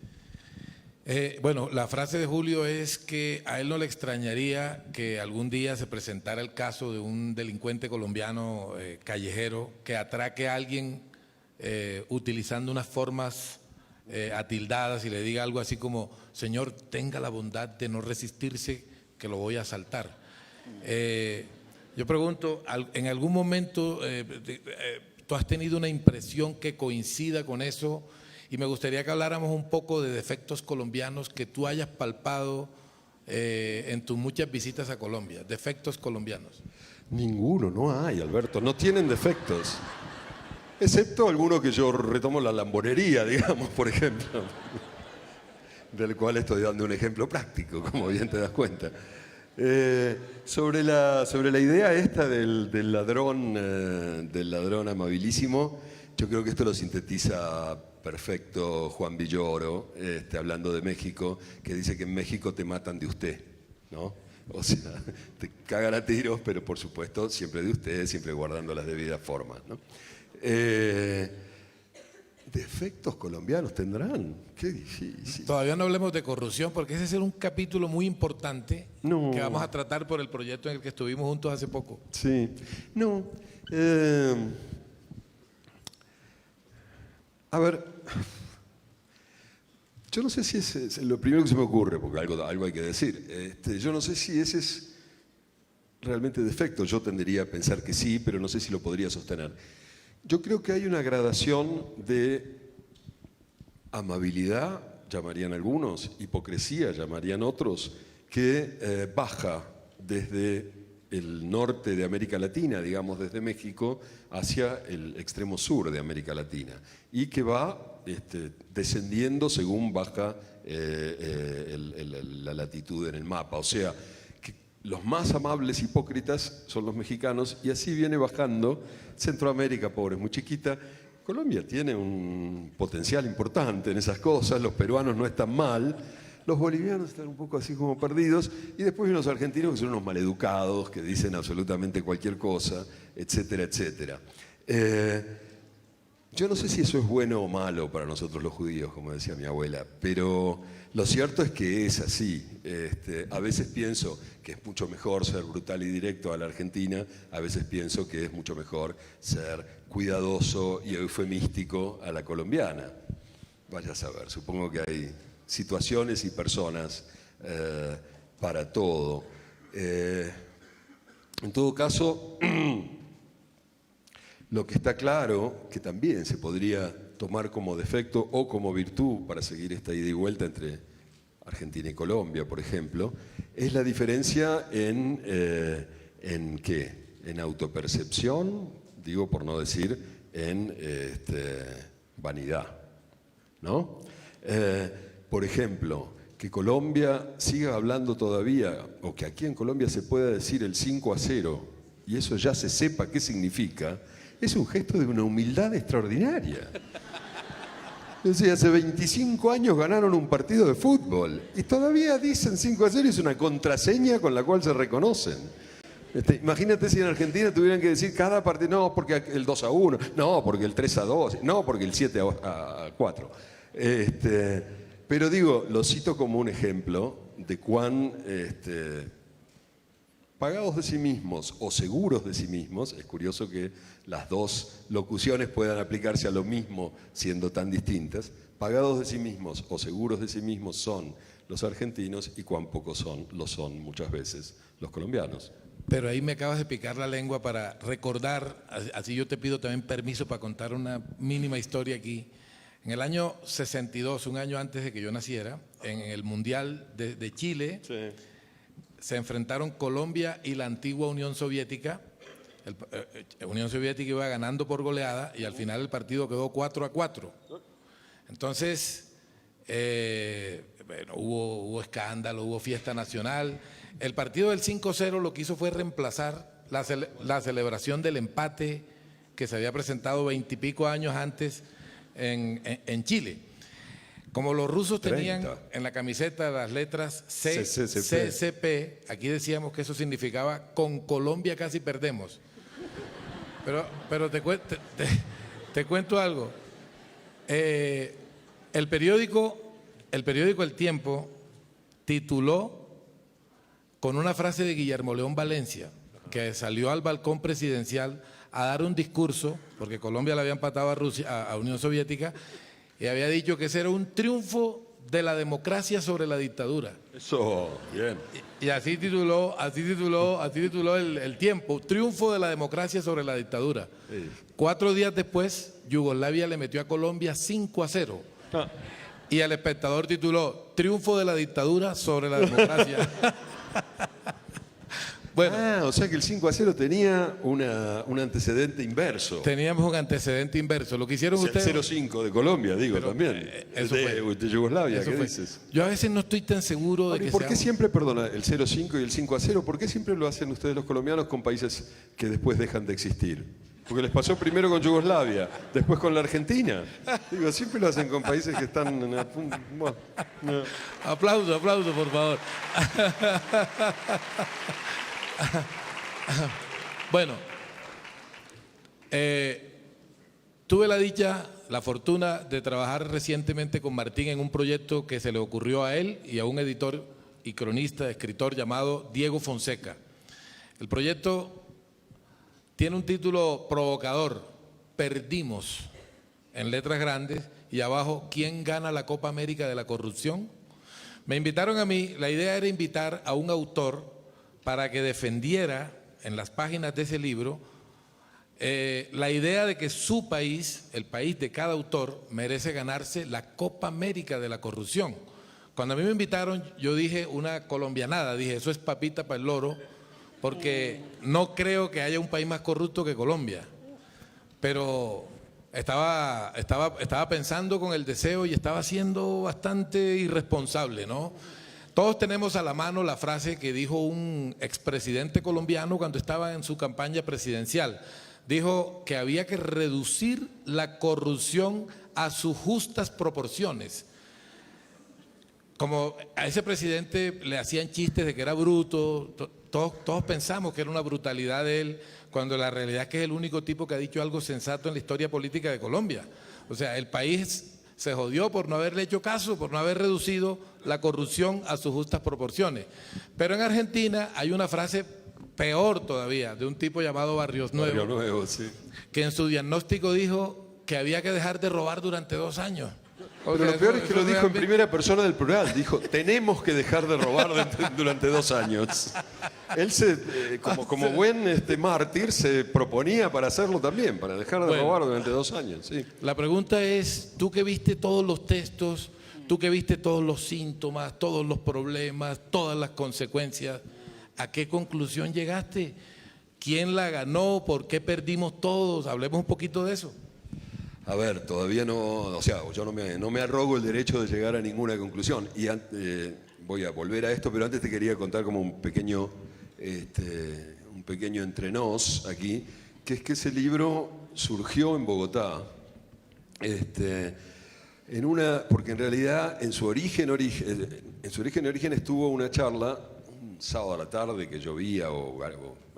Bueno, la frase de Julio es que a él no le extrañaría que algún día se presentara el caso de un delincuente colombiano callejero que atraque a alguien utilizando unas formas atildadas y le diga algo así como: señor, tenga la bondad de no resistirse, que lo voy a asaltar. Yo pregunto, ¿en algún momento tú has tenido una impresión que coincida con eso? Y me gustaría que habláramos un poco de defectos colombianos que tú hayas palpado en tus muchas visitas a Colombia. Defectos colombianos. Ninguno, no hay, Alberto, no tienen defectos. Excepto alguno que yo retomo, la lambonería, digamos, por ejemplo, del cual estoy dando un ejemplo práctico, como bien te das cuenta. Sobre la idea esta del ladrón amabilísimo, yo creo que esto lo sintetiza perfecto Juan Villoro, hablando de México, que dice que en México te matan de usted, ¿no? O sea, te cagan a tiros, pero por supuesto siempre de usted, siempre guardando las debidas formas, ¿no? ¿Defectos colombianos tendrán? Qué difícil. Todavía no hablemos de corrupción, porque ese es un capítulo muy importante que vamos a tratar por el proyecto en el que estuvimos juntos hace poco. Sí. No. A ver, yo no sé si es lo primero que se me ocurre, porque algo hay que decir. Yo no sé si ese es realmente defecto. Yo tendería a pensar que sí, pero no sé si lo podría sostener. Yo creo que hay una gradación de amabilidad, llamarían algunos, hipocresía, llamarían otros, que baja desde el norte de América Latina, digamos desde México, hacia el extremo sur de América Latina, y que va descendiendo según baja la latitud en el mapa. O sea, que los más amables hipócritas son los mexicanos, y así viene bajando. Centroamérica, pobre, es muy chiquita. Colombia tiene un potencial importante en esas cosas, los peruanos no están mal, Los bolivianos están un poco así como perdidos, y después hay unos argentinos que son unos maleducados, que dicen absolutamente cualquier cosa, etcétera, etcétera. Yo no sé si eso es bueno o malo para nosotros los judíos, como decía mi abuela, pero lo cierto es que es así. A veces pienso que es mucho mejor ser brutal y directo a la Argentina, a veces pienso que es mucho mejor ser cuidadoso y eufemístico a la colombiana. Vaya a saber, supongo que hay situaciones y personas para todo. En todo caso, lo que está claro, que también se podría tomar como defecto o como virtud para seguir esta ida y vuelta entre Argentina y Colombia, por ejemplo, es la diferencia en ¿qué? En autopercepción, digo por no decir en vanidad, ¿no? Por ejemplo, que Colombia siga hablando todavía, o que aquí en Colombia se pueda decir el 5-0, y eso ya se sepa qué significa, es un gesto de una humildad extraordinaria. Es decir, hace 25 años ganaron un partido de fútbol y todavía dicen 5-0, es una contraseña con la cual se reconocen. Imagínate si en Argentina tuvieran que decir cada partido, no, porque el 2-1, no, porque el 3-2, no, porque el 7-4. Pero digo, lo cito como un ejemplo de cuán pagados de sí mismos o seguros de sí mismos, es curioso que las dos locuciones puedan aplicarse a lo mismo siendo tan distintas, pagados de sí mismos o seguros de sí mismos son los argentinos y cuán pocos lo son muchas veces los colombianos. Pero ahí me acabas de picar la lengua para recordar, así yo te pido también permiso para contar una mínima historia aquí. En el año 62, un año antes de que yo naciera, en el Mundial de Chile, sí, se enfrentaron Colombia y la antigua Unión Soviética. La Unión Soviética iba ganando por goleada y al final el partido quedó 4-4. Entonces, bueno, hubo escándalo, hubo fiesta nacional. El partido del 5-0 lo que hizo fue reemplazar la celebración del empate que se había presentado 20 y pico años antes en Chile. Como los rusos tenían en la camiseta las letras CCP, aquí decíamos que eso significaba con Colombia casi perdemos. Pero te cuento algo. El periódico El Tiempo tituló con una frase de Guillermo León Valencia, que salió al balcón presidencial a dar un discurso, porque Colombia le había empatado a Unión Soviética, y había dicho que ese era un triunfo de la democracia sobre la dictadura. Eso, bien. Y así tituló el Tiempo, triunfo de la democracia sobre la dictadura. Sí. 4 días después, Yugoslavia le metió a Colombia 5-0. Ah. Y El Espectador tituló, triunfo de la dictadura sobre la democracia. Bueno, o sea que el 5-0 tenía un antecedente inverso. Teníamos un antecedente inverso. Lo que hicieron ustedes... El 0-5 de Colombia, digo, pero, también. De Yugoslavia, ¿qué dices? Yo a veces no estoy tan seguro de que ¿Por qué siempre, perdona, el 0-5 y el 5-0, por qué siempre lo hacen ustedes los colombianos con países que después dejan de existir? Porque les pasó primero con Yugoslavia, después con la Argentina. Digo, siempre lo hacen con países que están... Bueno, no. Aplauso, por favor. Bueno, tuve la dicha, la fortuna de trabajar recientemente con Martín en un proyecto que se le ocurrió a él y a un editor y cronista, escritor llamado Diego Fonseca. El proyecto tiene un título provocador, Perdimos, en letras grandes, y abajo, ¿quién gana la Copa América de la corrupción? Me invitaron a mí, la idea era invitar a un autor para que defendiera en las páginas de ese libro la idea de que su país, el país de cada autor, merece ganarse la Copa América de la corrupción. Cuando a mí me invitaron, yo dije una colombianada, dije, eso es papita para el loro, porque no creo que haya un país más corrupto que Colombia. Pero estaba pensando con el deseo y estaba siendo bastante irresponsable, ¿no? Todos tenemos a la mano la frase que dijo un expresidente colombiano cuando estaba en su campaña presidencial. Dijo que había que reducir la corrupción a sus justas proporciones. como a ese presidente le hacían chistes de que era bruto, todos pensamos que era una brutalidad de él, cuando la realidad es que es el único tipo que ha dicho algo sensato en la historia política de Colombia. O sea, el país se jodió por no haberle hecho caso, por no haber reducido la corrupción a sus justas proporciones. Pero en Argentina hay una frase peor todavía, de un tipo llamado Barrios Nuevo, Barrio Nuevo, sí. que en su diagnóstico dijo que había que dejar de robar durante 2 años. O Pero sea, lo peor eso- es que lo eso dijo en realmente- primera persona del plural. Dijo, tenemos que dejar de robar durante 2 años. Él como buen mártir se proponía para hacerlo también, para dejar de Bueno. robar durante 2 años. Sí. La pregunta es, tú que viste todos los textos, tú que viste todos los síntomas, todos los problemas, todas las consecuencias, ¿a qué conclusión llegaste? ¿Quién la ganó? ¿Por qué perdimos todos? Hablemos un poquito de eso. A ver, todavía no, o sea, yo no me arrogo el derecho de llegar a ninguna conclusión. Y voy a volver a esto, pero antes te quería contar como un pequeño entre nos aquí, que es que ese libro surgió en Bogotá. Porque en realidad en su origen estuvo una charla un sábado a la tarde que llovía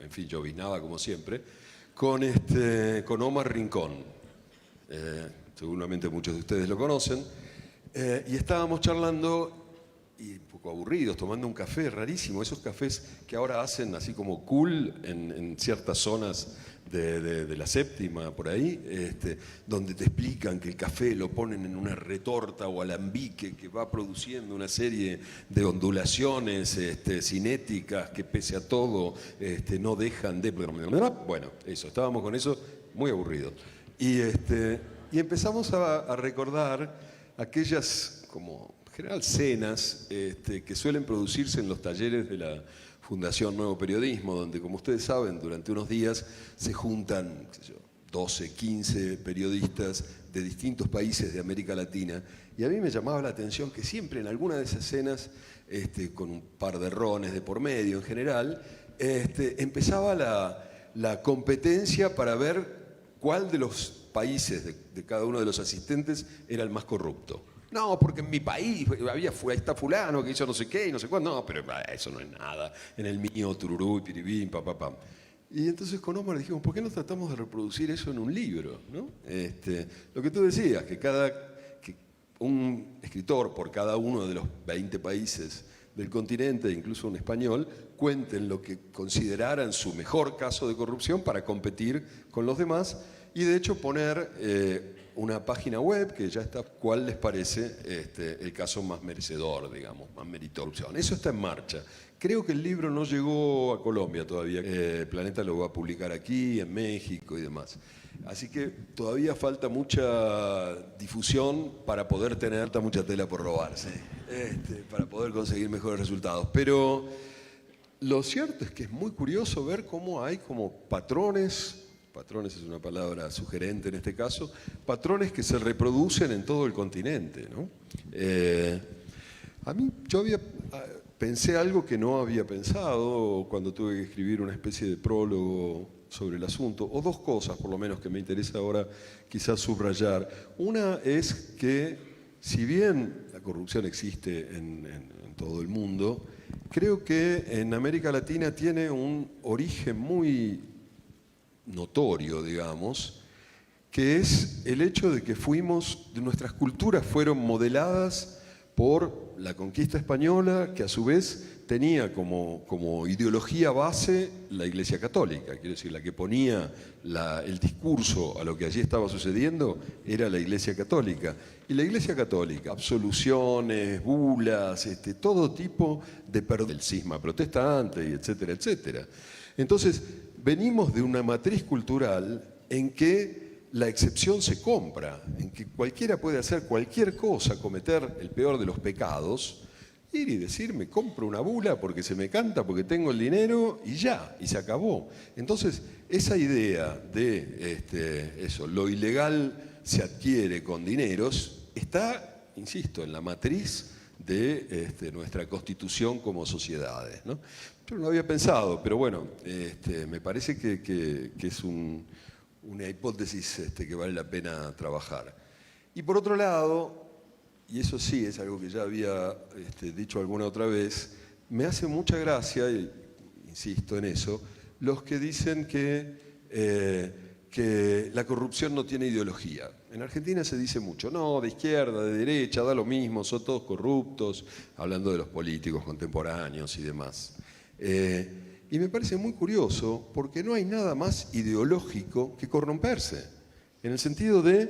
en fin, llovinaba como siempre, con Omar Rincón. Seguramente muchos de ustedes lo conocen, y estábamos charlando y un poco aburridos, tomando un café rarísimo, esos cafés que ahora hacen así como cool en ciertas zonas de la séptima, por ahí, donde te explican que el café lo ponen en una retorta o alambique que va produciendo una serie de ondulaciones cinéticas que pese a todo no dejan de... Bueno, eso, estábamos con eso muy aburridos. Y empezamos a recordar aquellas, como en general, cenas que suelen producirse en los talleres de la Fundación Nuevo Periodismo, donde, como ustedes saben, durante unos días se juntan, qué sé yo, 12, 15 periodistas de distintos países de América Latina. Y a mí me llamaba la atención que siempre en alguna de esas cenas, con un par de rones de por medio en general, empezaba la competencia para ver cuál de los países de cada uno de los asistentes era el más corrupto. No, porque en mi país ahí está fulano que hizo no sé qué y no sé cuándo. No, pero eso no es nada. En el mío, tururú, piribín, papapam. Y entonces con Omar dijimos, ¿por qué no tratamos de reproducir eso en un libro? ¿No? Lo que tú decías, que un escritor por cada uno de los 20 países del continente, incluso un español, cuenten lo que consideraran su mejor caso de corrupción para competir con los demás y de hecho poner una página web que ya está, ¿cuál les parece el caso más merecedor, digamos, más meritorio? Eso está en marcha. Creo que el libro no llegó a Colombia todavía. Planeta lo va a publicar aquí, en México y demás. Así que todavía falta mucha difusión para poder tener mucha tela por robarse, para poder conseguir mejores resultados. Pero lo cierto es que es muy curioso ver cómo hay como patrones es una palabra sugerente en este caso, patrones que se reproducen en todo el continente, ¿no? Yo pensé algo que no había pensado cuando tuve que escribir una especie de prólogo sobre el asunto, o dos cosas por lo menos que me interesa ahora quizás subrayar. Una es que si bien la corrupción existe en todo el mundo, creo que en América Latina tiene un origen muy notorio, digamos, que es el hecho de que nuestras culturas fueron modeladas por la conquista española, que a su vez tenía como ideología base la Iglesia Católica. Quiero decir, la que ponía el discurso a lo que allí estaba sucediendo era la Iglesia Católica. Y la Iglesia Católica, absoluciones, bulas, todo tipo del cisma protestante, y etcétera, etcétera. Entonces, venimos de una matriz cultural en que la excepción se compra, en que cualquiera puede hacer cualquier cosa, cometer el peor de los pecados, ir y decir, me compro una bula porque se me canta, porque tengo el dinero y ya, y se acabó. Entonces, esa idea de lo ilegal se adquiere con dineros, está, insisto, en la matriz de nuestra constitución como sociedades, ¿no? Yo no lo había pensado, pero bueno, me parece que es una hipótesis que vale la pena trabajar. Y por otro lado, y eso sí es algo que ya había dicho alguna otra vez, me hace mucha gracia, y insisto en eso, los que dicen que la corrupción no tiene ideología. En Argentina se dice mucho, no, de izquierda, de derecha, da lo mismo, son todos corruptos, hablando de los políticos contemporáneos y demás. Y me parece muy curioso porque no hay nada más ideológico que corromperse, en el sentido de,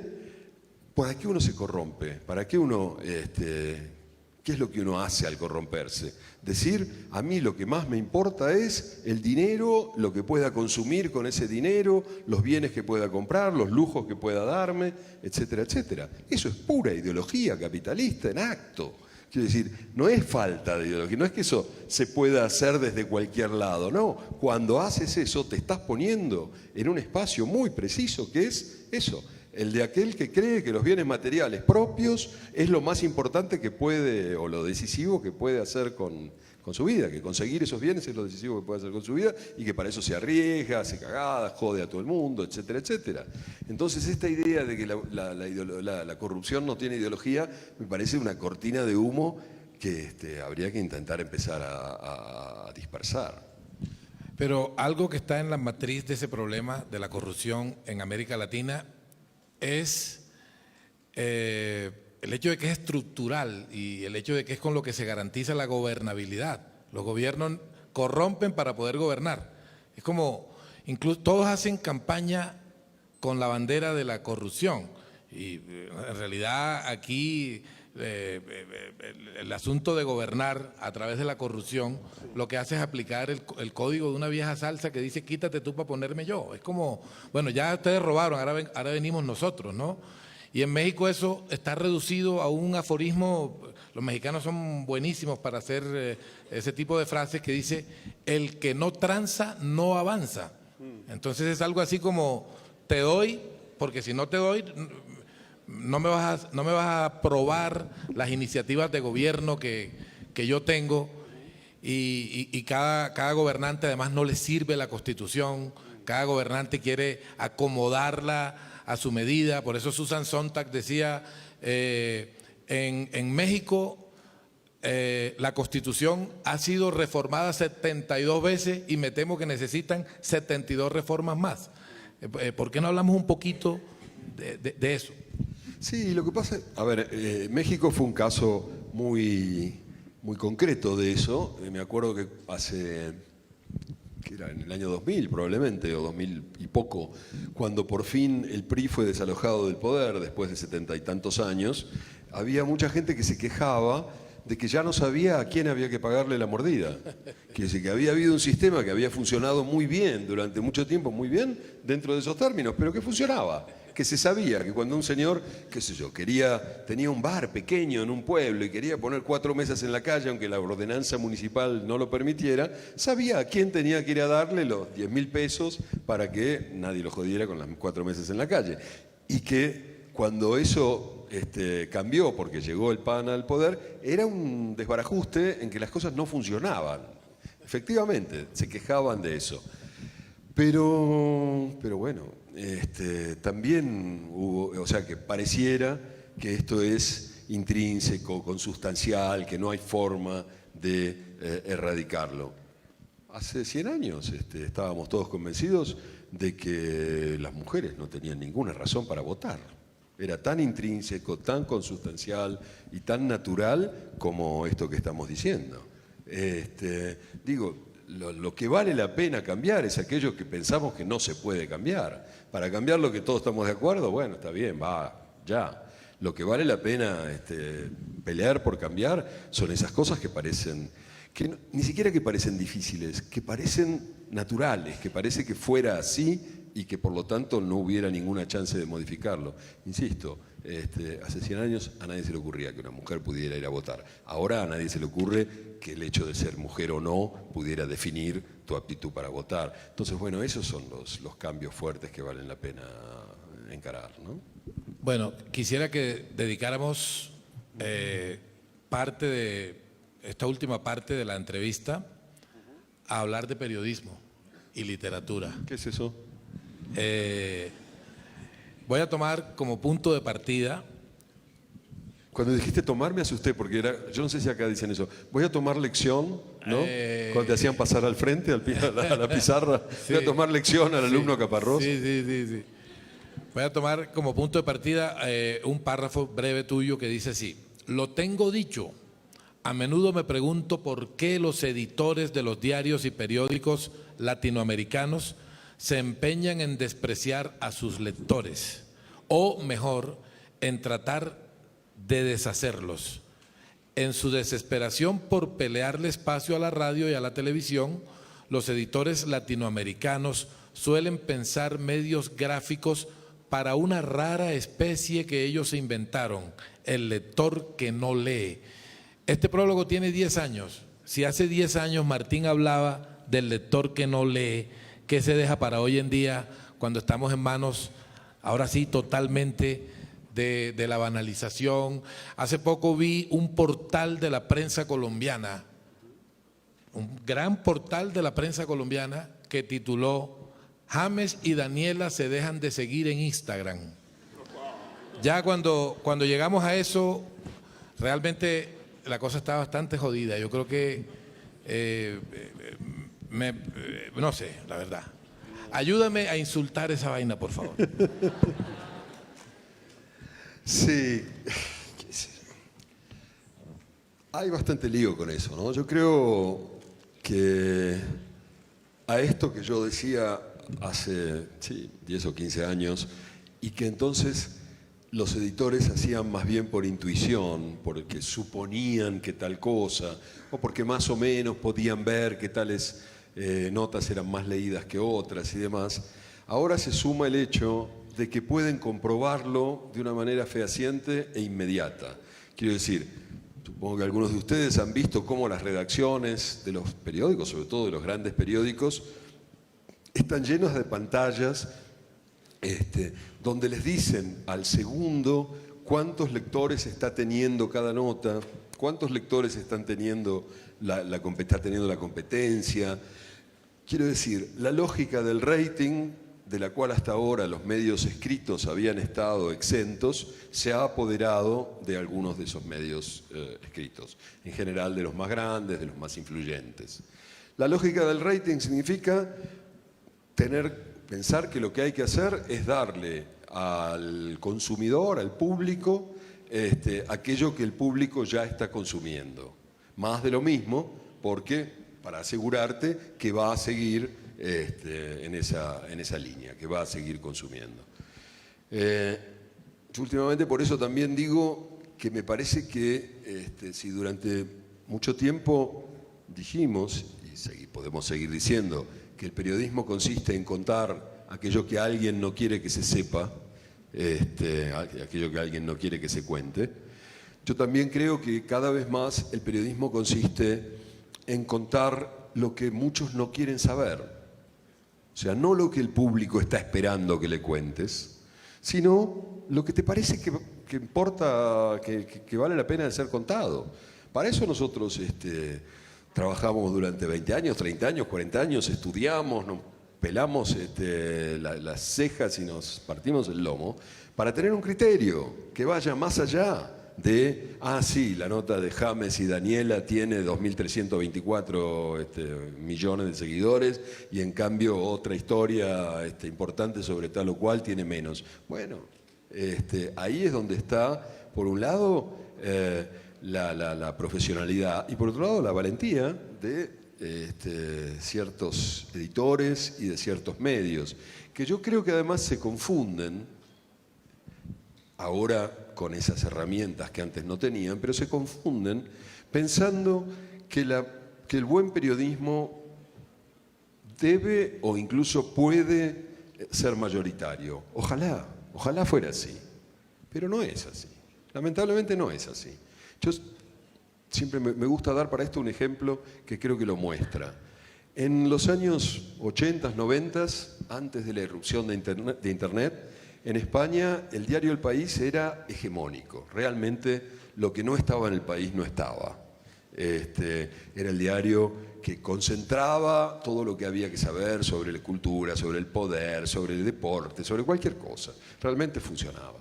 ¿para qué uno se corrompe? ¿Para qué uno, qué es lo que uno hace al corromperse? Decir, a mí lo que más me importa es el dinero, lo que pueda consumir con ese dinero, los bienes que pueda comprar, los lujos que pueda darme, etcétera, etcétera. Eso es pura ideología capitalista en acto. Quiero decir, no es falta de ideología, no es que eso se pueda hacer desde cualquier lado, no. Cuando haces eso te estás poniendo en un espacio muy preciso que es eso, el de aquel que cree que los bienes materiales propios es lo más importante que puede, o lo decisivo que puede hacer con su vida, que conseguir esos bienes es lo decisivo que puede hacer con su vida y que para eso se arriesga, hace cagadas, jode a todo el mundo, etcétera, etcétera. Entonces esta idea de que la corrupción no tiene ideología me parece una cortina de humo que habría que intentar empezar a dispersar. Pero algo que está en la matriz de ese problema de la corrupción en América Latina es el hecho de que es estructural y el hecho de que es con lo que se garantiza la gobernabilidad. Los gobiernos corrompen para poder gobernar. Es como, incluso todos hacen campaña con la bandera de la corrupción y en realidad aquí el asunto de gobernar a través de la corrupción lo que hace es aplicar el código de una vieja salsa que dice quítate tú para ponerme yo. Es como, bueno, ya ustedes robaron, ahora venimos nosotros, ¿no? Y en México eso está reducido a un aforismo, los mexicanos son buenísimos para hacer ese tipo de frases que dice, el que no tranza no avanza. Entonces es algo así como, te doy, porque si no te doy, no me vas a aprobar las iniciativas de gobierno que yo tengo y cada gobernante además no le sirve la Constitución, cada gobernante quiere acomodarla a su medida. Por eso Susan Sontag decía, en México la Constitución ha sido reformada 72 veces y me temo que necesitan 72 reformas más. ¿Por qué no hablamos un poquito de eso? Sí, lo que pasa, a ver, México fue un caso muy concreto de eso. Me acuerdo que que era en el año 2000 probablemente, o 2000 y poco, cuando por fin el PRI fue desalojado del poder después de 70 y tantos años, había mucha gente que se quejaba de que ya no sabía a quién había que pagarle la mordida. Quiere decir que había habido un sistema que había funcionado muy bien durante mucho tiempo, muy bien dentro de esos términos, pero que funcionaba. Que se sabía que cuando un señor, qué sé yo, tenía un bar pequeño en un pueblo y quería poner 4 mesas en la calle, aunque la ordenanza municipal no lo permitiera, sabía a quién tenía que ir a darle los 10.000 pesos para que nadie lo jodiera con las 4 mesas en la calle. Y que cuando eso cambió, porque llegó el PAN al poder, era un desbarajuste en que las cosas no funcionaban. Efectivamente, se quejaban de eso. Pero bueno, también hubo, o sea, que pareciera que esto es intrínseco, consustancial, que no hay forma de erradicarlo. Hace 100 años estábamos todos convencidos de que las mujeres no tenían ninguna razón para votar. Era tan intrínseco, tan consustancial y tan natural como esto que estamos diciendo. Lo que vale la pena cambiar es aquello que pensamos que no se puede cambiar. Para cambiar lo que todos estamos de acuerdo, bueno, está bien, va, ya. Lo que vale la pena pelear por cambiar son esas cosas que parecen, ni siquiera que parecen difíciles, que parecen naturales, que parece que fuera así y que por lo tanto no hubiera ninguna chance de modificarlo. Insisto, hace 100 años a nadie se le ocurría que una mujer pudiera ir a votar. Ahora a nadie se le ocurre que el hecho de ser mujer o no pudiera definir tu aptitud para votar. Entonces, bueno, esos son los cambios fuertes que valen la pena encarar, ¿no? Bueno, quisiera que dedicáramos esta última parte de la entrevista a hablar de periodismo y literatura. ¿Qué es eso? Voy a tomar como punto de partida Cuando dijiste tomar me asusté porque yo no sé si acá dicen eso. Voy a tomar lección, ¿no? Cuando te hacían pasar al frente, a la pizarra. Sí. Voy a tomar lección al alumno Caparrós. Sí. Voy a tomar como punto de partida un párrafo breve tuyo que dice así. Lo tengo dicho. A menudo me pregunto por qué los editores de los diarios y periódicos latinoamericanos se empeñan en despreciar a sus lectores, o mejor, en tratar de deshacerlos. En su desesperación por pelearle espacio a la radio y a la televisión, los editores latinoamericanos suelen pensar medios gráficos para una rara especie que ellos se inventaron, el lector que no lee. Este prólogo tiene 10 años. Si hace 10 años Martín hablaba del lector que no lee, ¿qué se deja para hoy en día cuando estamos en manos, ahora sí, totalmente de la banalización? Hace poco vi un portal de la prensa colombiana, un gran portal de la prensa colombiana que tituló James y Daniela se dejan de seguir en Instagram. Ya cuando llegamos a eso, realmente la cosa está bastante jodida. Yo creo que, no sé, la verdad. Ayúdame a insultar esa vaina, por favor. Sí, hay bastante lío con eso, ¿no? Yo creo que a esto que yo decía hace 10 o 15 años y que entonces los editores hacían más bien por intuición, porque suponían que tal cosa, o porque más o menos podían ver que tales notas eran más leídas que otras y demás. Ahora se suma el hecho de que pueden comprobarlo de una manera fehaciente e inmediata. Quiero decir, supongo que algunos de ustedes han visto cómo las redacciones de los periódicos, sobre todo de los grandes periódicos, están llenas de pantallas donde les dicen al segundo cuántos lectores está teniendo cada nota, cuántos lectores están teniendo la competencia. Quiero decir, la lógica del rating, de la cual hasta ahora los medios escritos habían estado exentos, se ha apoderado de algunos de esos medios escritos, en general de los más grandes, de los más influyentes. La lógica del rating significa pensar que lo que hay que hacer es darle al consumidor, al público, aquello que el público ya está consumiendo. Más de lo mismo, porque para asegurarte que va a seguir en esa línea, que va a seguir consumiendo. Yo últimamente por eso también digo que me parece que si durante mucho tiempo dijimos, y podemos seguir diciendo, que el periodismo consiste en contar aquello que alguien no quiere que se sepa, aquello que alguien no quiere que se cuente, yo también creo que cada vez más el periodismo consiste en contar lo que muchos no quieren saber. O sea, no lo que el público está esperando que le cuentes, sino lo que te parece que importa, que vale la pena de ser contado. Para eso nosotros trabajamos durante 20 años, 30 años, 40 años, estudiamos, nos pelamos las cejas y nos partimos el lomo, para tener un criterio que vaya más allá de, sí, la nota de James y Daniela tiene 2.324 millones de seguidores y en cambio otra historia importante sobre tal o cual tiene menos. Bueno, ahí es donde está, por un lado, la profesionalidad y por otro lado la valentía de ciertos editores y de ciertos medios, que yo creo que además se confunden ahora con esas herramientas que antes no tenían, pero se confunden pensando que el buen periodismo debe o incluso puede ser mayoritario. Ojalá fuera así, pero no es así. Lamentablemente no es así. Yo siempre me gusta dar para esto un ejemplo que creo que lo muestra. En los años 80, 90, antes de la irrupción de Internet, en España el diario El País era hegemónico. Realmente lo que no estaba en El País no estaba. Era el diario que concentraba todo lo que había que saber sobre la cultura, sobre el poder, sobre el deporte, sobre cualquier cosa. Realmente funcionaba.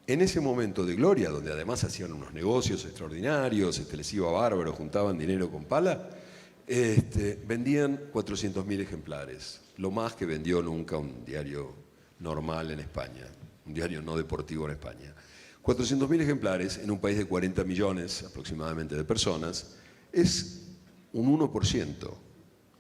en ese momento de gloria, donde además hacían unos negocios extraordinarios, les iba bárbaro, juntaban dinero con pala, vendían 400.000 ejemplares, lo más que vendió nunca un diario normal en España, un diario no deportivo en España. 400.000 ejemplares en un país de 40 millones aproximadamente de personas es un 1%. O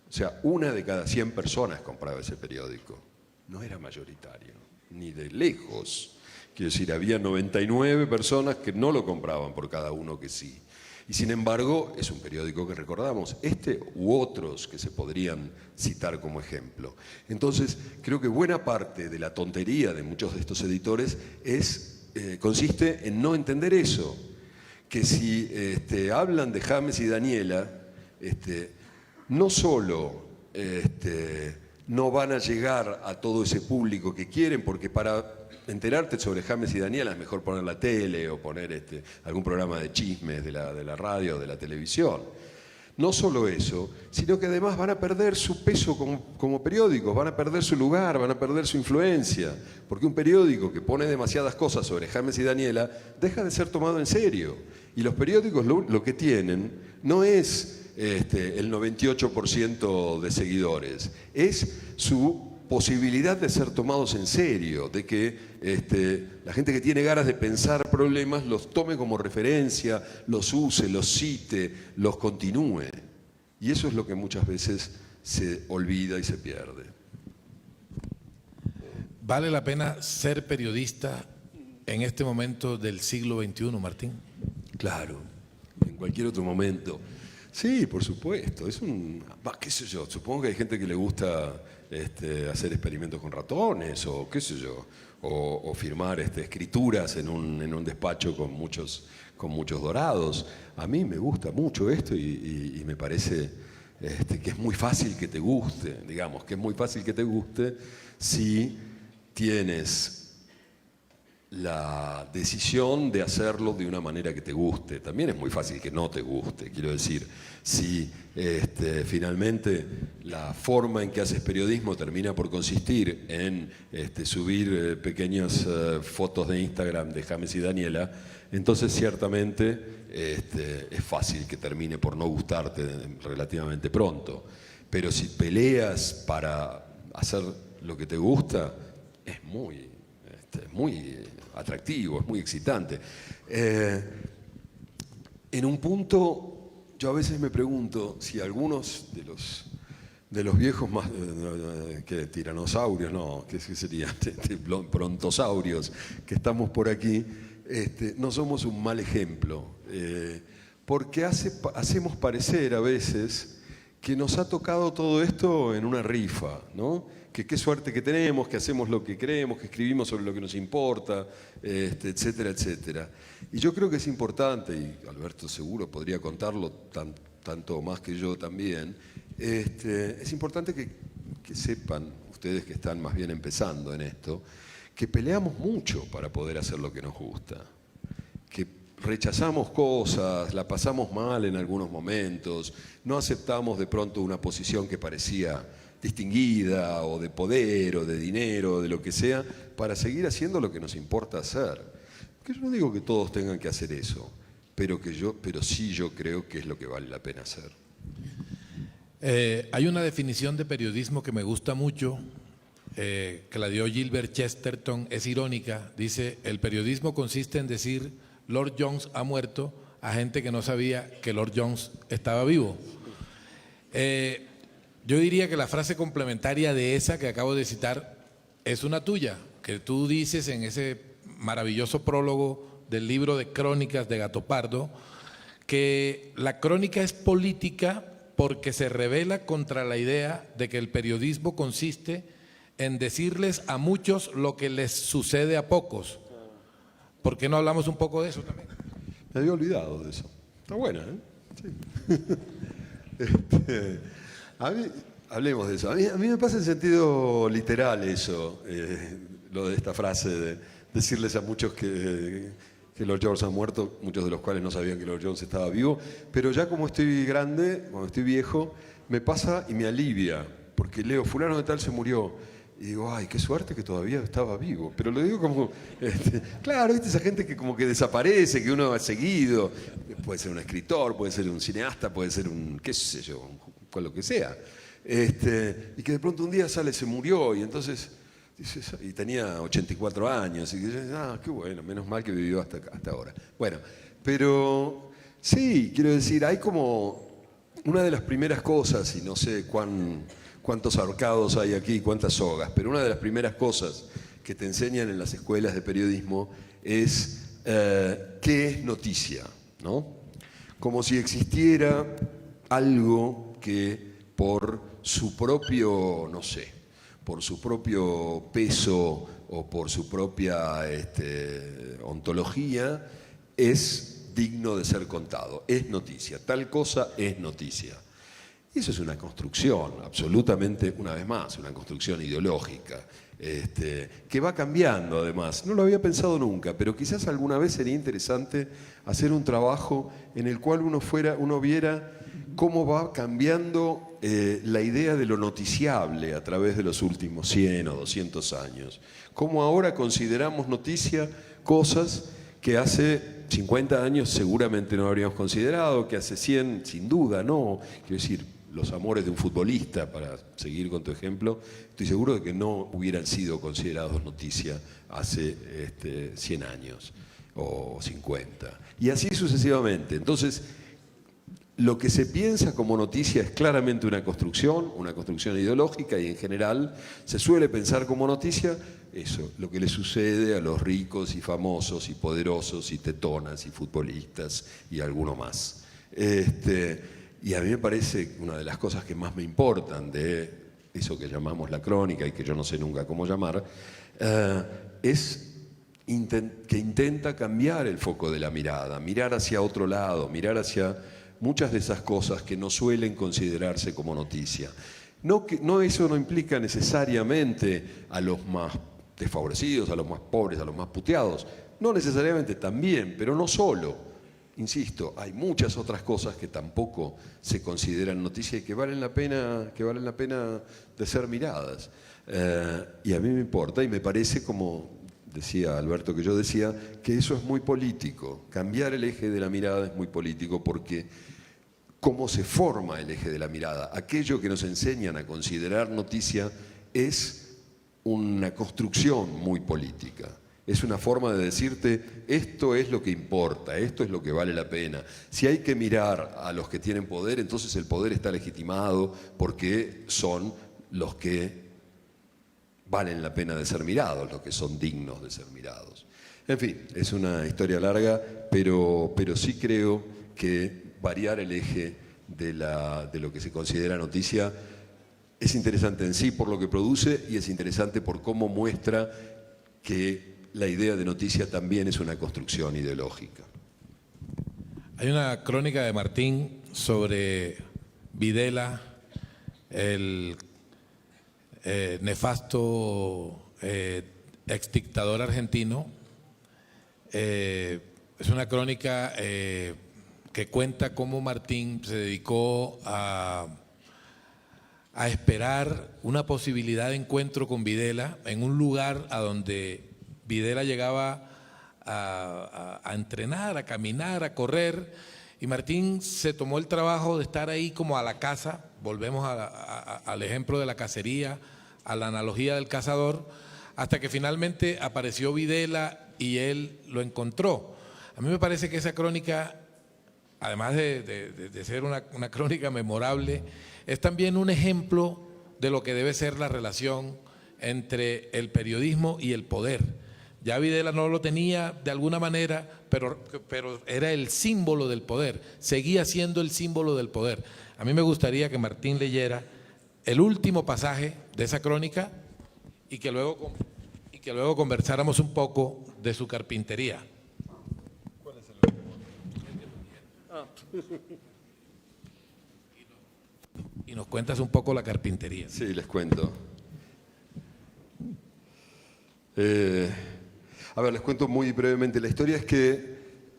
sea, 1 de cada 100 personas compraba ese periódico. No era mayoritario, ni de lejos. Quiero decir, había 99 personas que no lo compraban por cada uno que sí. Y sin embargo, es un periódico que recordamos, este u otros que se podrían citar como ejemplo. Entonces, creo que buena parte de la tontería de muchos de estos editores consiste en no entender eso. Que si hablan de James y Daniela, no solo no van a llegar a todo ese público que quieren, porque para enterarte sobre James y Daniela es mejor poner la tele o poner algún programa de chismes de la radio o de la televisión. No solo eso, sino que además van a perder su peso como periódicos, van a perder su lugar, van a perder su influencia, porque un periódico que pone demasiadas cosas sobre James y Daniela deja de ser tomado en serio. Y los periódicos lo que tienen no es el 98% de seguidores, es su posibilidad de ser tomados en serio, de que la gente que tiene ganas de pensar problemas los tome como referencia, los use, los cite, los continúe. Y eso es lo que muchas veces se olvida y se pierde. ¿Vale la pena ser periodista en este momento del siglo XXI, Martín? Claro, en cualquier otro momento. Sí, por supuesto. Qué sé yo, supongo que hay gente que le gusta hacer experimentos con ratones o qué sé yo, o firmar escrituras en un despacho con muchos dorados. A mí me gusta mucho esto y me parece que es muy fácil que te guste, digamos, que es muy fácil que te guste si tienes la decisión de hacerlo de una manera que te guste. También es muy fácil que no te guste, quiero decir, si finalmente la forma en que haces periodismo termina por consistir en subir pequeñas fotos de Instagram de James y Daniela, entonces ciertamente es fácil que termine por no gustarte relativamente pronto. Pero si peleas para hacer lo que te gusta, es muy atractivo, es muy excitante. En un punto, yo a veces me pregunto si algunos de los viejos más, que tiranosaurios, no, ¿qué serían? Brontosaurios que estamos por aquí, no somos un mal ejemplo, porque hacemos parecer a veces que nos ha tocado todo esto en una rifa, ¿no? Que qué suerte que tenemos, que hacemos lo que creemos, que escribimos sobre lo que nos importa, etcétera, etcétera. Y yo creo que es importante, y Alberto seguro podría contarlo tanto más que yo también, es importante que sepan, ustedes que están más bien empezando en esto, que peleamos mucho para poder hacer lo que nos gusta, que rechazamos cosas, la pasamos mal en algunos momentos, no aceptamos de pronto una posición que parecía distinguida o de poder o de dinero, de lo que sea, para seguir haciendo lo que nos importa hacer. Que yo no digo que todos tengan que hacer eso, pero sí yo creo que es lo que vale la pena hacer. Hay una definición de periodismo que me gusta mucho, que la dio Gilbert Chesterton, es irónica, dice: el periodismo consiste en decir Lord Jones ha muerto a gente que no sabía que Lord Jones estaba vivo. Yo diría que la frase complementaria de esa que acabo de citar es una tuya, que tú dices en ese maravilloso prólogo del libro de Crónicas de Gato Pardo, que la crónica es política porque se rebela contra la idea de que el periodismo consiste en decirles a muchos lo que les sucede a pocos. ¿Por qué no hablamos un poco de eso también? Me había olvidado de eso. Está buena, ¿eh? Sí. Hablemos de eso. A mí me pasa en sentido literal eso, lo de esta frase de decirles a muchos que Lord Jones ha muerto, muchos de los cuales no sabían que Lord Jones estaba vivo, pero ya como estoy grande, cuando estoy viejo, me pasa y me alivia, porque leo fulano de tal se murió, Y digo, ay, qué suerte que todavía estaba vivo. Pero lo digo como, claro, ¿viste? Esa gente que como que desaparece, que uno ha seguido. Puede ser un escritor, puede ser un cineasta, puede ser un, qué sé yo, con lo que sea. Y que de pronto un día sale, se murió, y entonces, y tenía 84 años, y que qué bueno, menos mal que vivió hasta ahora. Bueno, pero sí, quiero decir, hay como una de las primeras cosas, y no sé cuántos ahorcados hay aquí, cuántas sogas, pero una de las primeras cosas que te enseñan en las escuelas de periodismo es qué es noticia, ¿no? Como si existiera algo que por su propio, no sé, por su propio peso o por su propia ontología, es digno de ser contado, es noticia, tal cosa es noticia. Y eso es una construcción, absolutamente, una vez más, una construcción ideológica, que va cambiando además. No lo había pensado nunca, pero quizás alguna vez sería interesante hacer un trabajo en el cual uno viera cómo va cambiando la idea de lo noticiable a través de los últimos 100 o 200 años. Cómo ahora consideramos noticia cosas que hace 50 años seguramente no habríamos considerado, que hace 100 sin duda no. Quiero decir, los amores de un futbolista, para seguir con tu ejemplo, estoy seguro de que no hubieran sido considerados noticia hace 100 años o 50. Y así sucesivamente. Entonces, lo que se piensa como noticia es claramente una construcción ideológica, y en general se suele pensar como noticia eso, lo que le sucede a los ricos y famosos y poderosos y tetonas y futbolistas y alguno más. Y a mí me parece una de las cosas que más me importan de eso que llamamos la crónica y que yo no sé nunca cómo llamar, es que intenta cambiar el foco de la mirada, mirar hacia otro lado, mirar hacia muchas de esas cosas que no suelen considerarse como noticia. Eso no implica necesariamente a los más desfavorecidos, a los más pobres, a los más puteados. No necesariamente, también, pero no solo. Insisto, hay muchas otras cosas que tampoco se consideran noticia y que valen la pena de ser miradas. Y a mí me importa y me parece, como decía Alberto que yo decía, que eso es muy político. Cambiar el eje de la mirada es muy político porque cómo se forma el eje de la mirada, aquello que nos enseñan a considerar noticia es una construcción muy política. Es una forma de decirte, esto es lo que importa, esto es lo que vale la pena. Si hay que mirar a los que tienen poder, entonces el poder está legitimado porque son los que valen la pena de ser mirados, los que son dignos de ser mirados. En fin, es una historia larga, pero sí creo que variar el eje de lo que se considera noticia es interesante en sí por lo que produce y es interesante por cómo muestra que la idea de noticia también es una construcción ideológica. Hay una crónica de Martín sobre Videla, el nefasto exdictador argentino. Es una crónica que cuenta cómo Martín se dedicó a esperar una posibilidad de encuentro con Videla en un lugar a donde Videla llegaba a entrenar, a caminar, a correr, y Martín se tomó el trabajo de estar ahí como a la caza. Volvemos al ejemplo de la cacería, a la analogía del cazador, hasta que finalmente apareció Videla y él lo encontró. A mí me parece que esa crónica, además de ser una crónica memorable, es también un ejemplo de lo que debe ser la relación entre el periodismo y el poder. Ya Videla no lo tenía de alguna manera, pero era el símbolo del poder, seguía siendo el símbolo del poder. A mí me gustaría que Martín leyera el último pasaje de esa crónica y que luego conversáramos un poco de su carpintería. ¿Cuál es el último? Y nos cuentas un poco la carpintería. Sí, les cuento. A ver, les cuento muy brevemente. La historia es que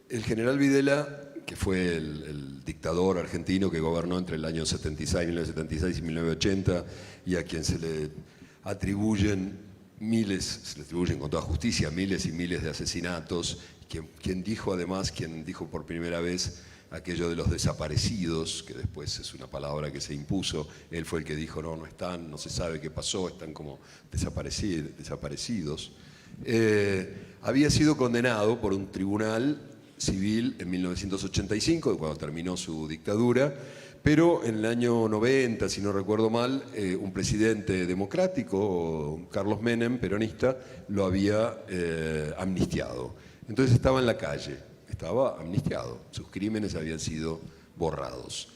el general Videla, que fue el dictador argentino que gobernó entre el año 1976 y 1980, y a quien se le atribuyen miles, se le atribuyen con toda justicia miles y miles de asesinatos. Quien dijo por primera vez aquello de los desaparecidos, que después es una palabra que se impuso, él fue el que dijo, no están, no se sabe qué pasó, están como desaparecidos. Había sido condenado por un tribunal civil en 1985, cuando terminó su dictadura, pero en el año 90, si no recuerdo mal, un presidente democrático, Carlos Menem, peronista, lo había amnistiado. Entonces estaba en la calle, estaba amnistiado, sus crímenes habían sido borrados.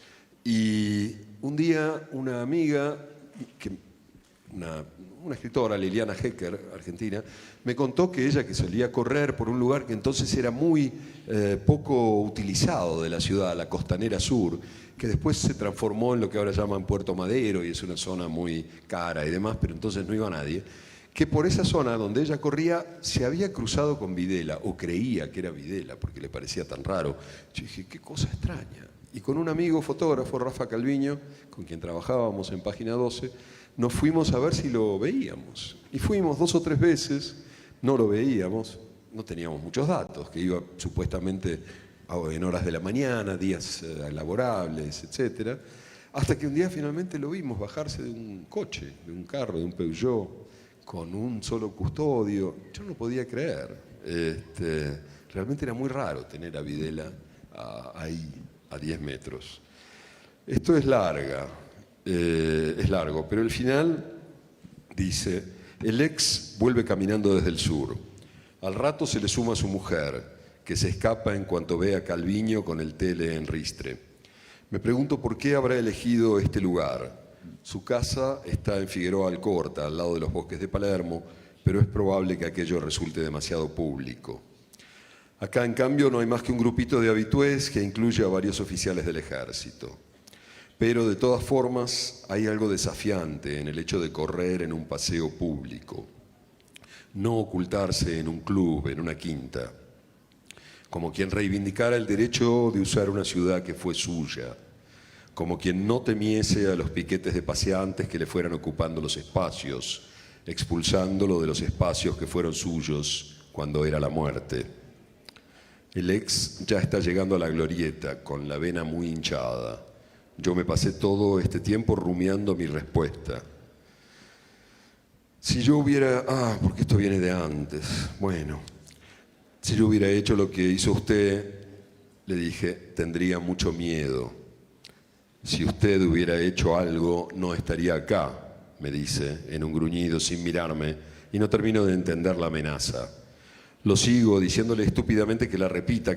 Y un día una amiga, una escritora, Liliana Hecker, argentina, me contó que ella, que solía correr por un lugar que entonces era muy poco utilizado de la ciudad, la Costanera Sur, que después se transformó en lo que ahora llaman Puerto Madero y es una zona muy cara y demás, pero entonces no iba nadie, que por esa zona donde ella corría se había cruzado con Videla, o creía que era Videla, porque le parecía tan raro. Yo dije, qué cosa extraña. Y con un amigo fotógrafo, Rafa Calviño, con quien trabajábamos en Página 12, nos fuimos a ver si lo veíamos. Y fuimos 2 o 3 veces, no lo veíamos, no teníamos muchos datos, que iba supuestamente en horas de la mañana, días laborables, etc. Hasta que un día finalmente lo vimos bajarse de un coche, de un carro, de un Peugeot, con un solo custodio. Yo no podía creer. Realmente era muy raro tener a Videla ahí, a 10 metros. Esto es largo, pero el final dice, el ex vuelve caminando desde el sur. Al rato se le suma su mujer, que se escapa en cuanto ve a Calviño con el tele en ristre. Me pregunto por qué habrá elegido este lugar. Su casa está en Figueroa Alcorta, al lado de los bosques de Palermo, pero es probable que aquello resulte demasiado público. Acá, en cambio, no hay más que un grupito de habitués que incluye a varios oficiales del ejército. Pero, de todas formas, hay algo desafiante en el hecho de correr en un paseo público. No ocultarse en un club, en una quinta. Como quien reivindicara el derecho de usar una ciudad que fue suya. Como quien no temiese a los piquetes de paseantes que le fueran ocupando los espacios, expulsándolo de los espacios que fueron suyos cuando era la muerte. El ex ya está llegando a la glorieta, con la vena muy hinchada. Yo me pasé todo este tiempo rumiando mi respuesta. Si yo hubiera... porque esto viene de antes. Bueno, si yo hubiera hecho lo que hizo usted, le dije, tendría mucho miedo. Si usted hubiera hecho algo, no estaría acá, me dice, en un gruñido sin mirarme, y no termino de entender la amenaza. Lo sigo diciéndole estúpidamente que la repita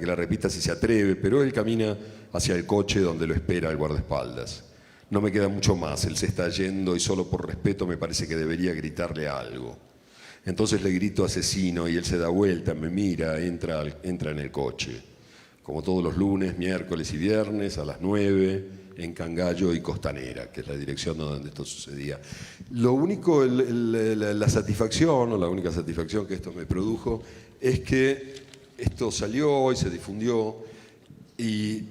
si se atreve, pero él camina hacia el coche donde lo espera el guardaespaldas. No me queda mucho más, él se está yendo y solo por respeto me parece que debería gritarle algo. Entonces le grito asesino y él se da vuelta, me mira, entra en el coche. Como todos los lunes, miércoles y viernes a las 9... en Cangallo y Costanera, que es la dirección donde esto sucedía. Lo único, la satisfacción, o la única satisfacción que esto me produjo, es que esto salió y se difundió, y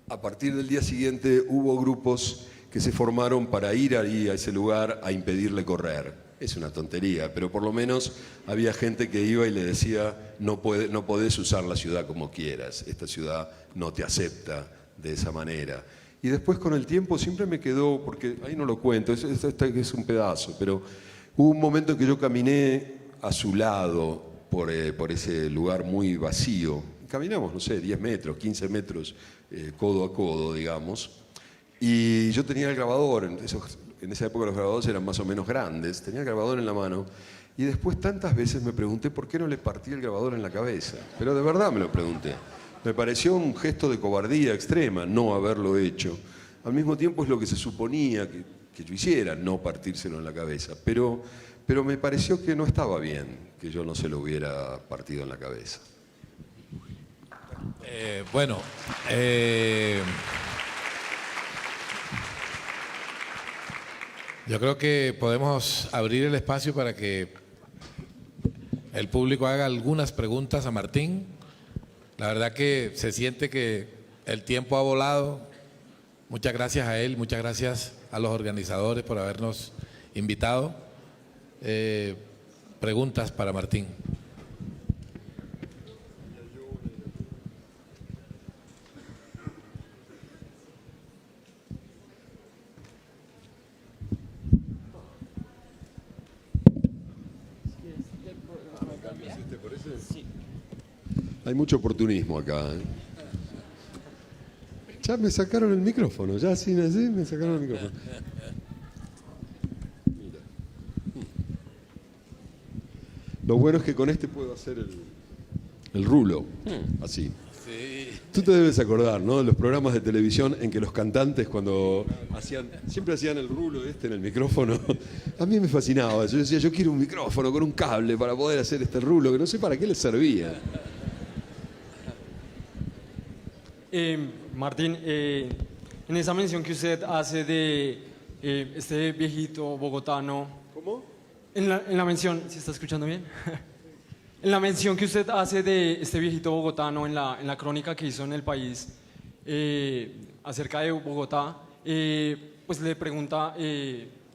a partir del día siguiente hubo grupos que se formaron para ir ahí a ese lugar a impedirle correr. Es una tontería, pero por lo menos había gente que iba y le decía, no podés usar la ciudad como quieras, esta ciudad no te acepta de esa manera. Y después con el tiempo siempre me quedó, porque ahí no lo cuento, es un pedazo, pero hubo un momento en que yo caminé a su lado por ese lugar muy vacío. Caminamos, no sé, 10 metros, 15 metros, codo a codo, digamos. Y yo tenía el grabador, en esa época los grabadores eran más o menos grandes, tenía el grabador en la mano. Y después tantas veces me pregunté por qué no le partí el grabador en la cabeza. Pero de verdad me lo pregunté. Me pareció un gesto de cobardía extrema no haberlo hecho. Al mismo tiempo es lo que se suponía que yo hiciera, no partírselo en la cabeza. Pero me pareció que no estaba bien que yo no se lo hubiera partido en la cabeza. Yo creo que podemos abrir el espacio para que el público haga algunas preguntas a Martín. La verdad que se siente que el tiempo ha volado. Muchas gracias a él, muchas gracias a los organizadores por habernos invitado. preguntas para Martín. Hay mucho oportunismo acá, ¿eh? Ya me sacaron el micrófono, ya así me sacaron el micrófono. Mira. Lo bueno es que con este puedo hacer el rulo, así. Sí. Tú te debes acordar, ¿no? De los programas de televisión en que los cantantes cuando siempre hacían el rulo en el micrófono. A mí me fascinaba. Yo decía, yo quiero un micrófono con un cable para poder hacer este rulo, que no sé para qué les servía. Martín, en esa mención que usted hace de este viejito bogotano... ¿Cómo? En la mención, ¿se está escuchando bien? En la mención que usted hace de este viejito bogotano en la crónica que hizo en El País acerca de Bogotá, pues le pregunta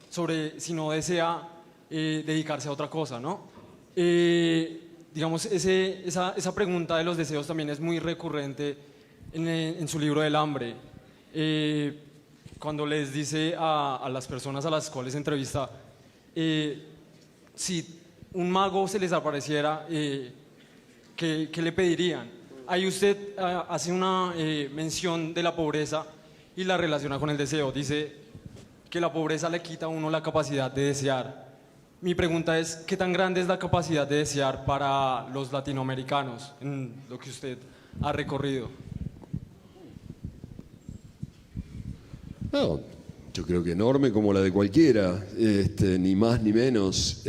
sobre si no desea dedicarse a otra cosa, ¿no? Digamos, esa pregunta de los deseos también es muy recurrente en su libro del hambre, cuando les dice a las personas a las cuales entrevista, si un mago se les apareciera, ¿qué le pedirían? Ahí usted hace una mención de la pobreza y la relaciona con el deseo. Dice que la pobreza le quita a uno la capacidad de desear. Mi pregunta es, ¿qué tan grande es la capacidad de desear para los latinoamericanos en lo que usted ha recorrido? No, yo creo que enorme como la de cualquiera, ni más ni menos.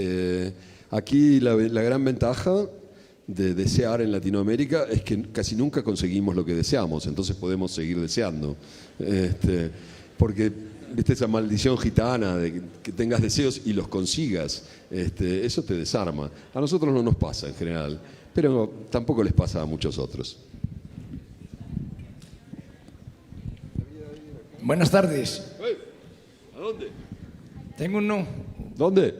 Aquí la gran ventaja de desear en Latinoamérica es que casi nunca conseguimos lo que deseamos, entonces podemos seguir deseando. Porque, viste, esa maldición gitana de que tengas deseos y los consigas, eso te desarma. A nosotros no nos pasa en general, pero tampoco les pasa a muchos otros. Buenas tardes. ¿A dónde? Tengo uno, ¿Dónde?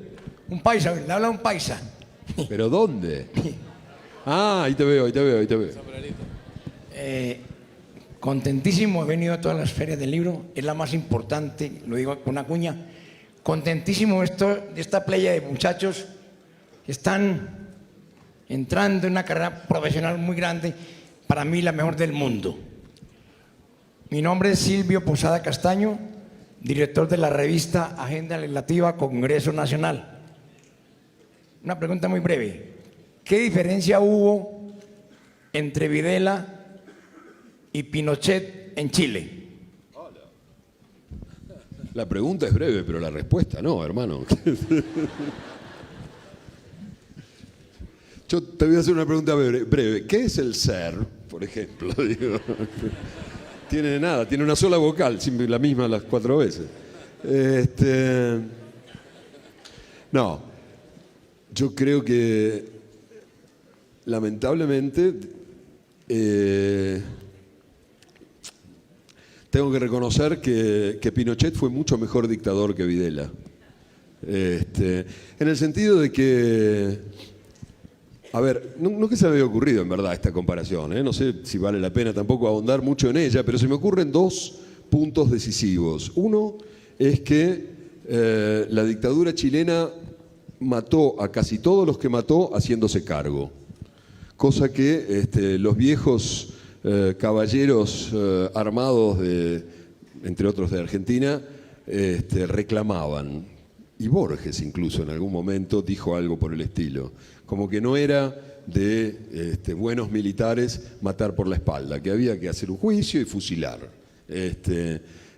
un paisa, le habla un paisa. ¿Pero dónde? Ah, ahí te veo, ahí te veo, ahí te veo. Contentísimo, he venido a todas las ferias del libro, es la más importante, lo digo con una cuña. Contentísimo de esta playa de muchachos que están entrando en una carrera profesional muy grande, para mí la mejor del mundo. Mi nombre es Silvio Posada Castaño, director de la revista Agenda Legislativa Congreso Nacional. Una pregunta muy breve. ¿Qué diferencia hubo entre Videla y Pinochet en Chile? La pregunta es breve, pero la respuesta no, hermano. Yo te voy a hacer una pregunta breve. ¿Qué es el ser, por ejemplo? Digo, tiene nada, tiene una sola vocal, siempre la misma las 4 veces. No, yo creo que lamentablemente tengo que reconocer que Pinochet fue mucho mejor dictador que Videla. En el sentido de que, a ver, no que se me había ocurrido en verdad esta comparación, no sé si vale la pena tampoco ahondar mucho en ella, pero se me ocurren 2 puntos decisivos. Uno es que la dictadura chilena mató a casi todos los que mató haciéndose cargo, cosa que los viejos caballeros armados, entre otros de Argentina, reclamaban. Y Borges incluso en algún momento dijo algo por el estilo, como que no era de buenos militares matar por la espalda, que había que hacer un juicio y fusilar.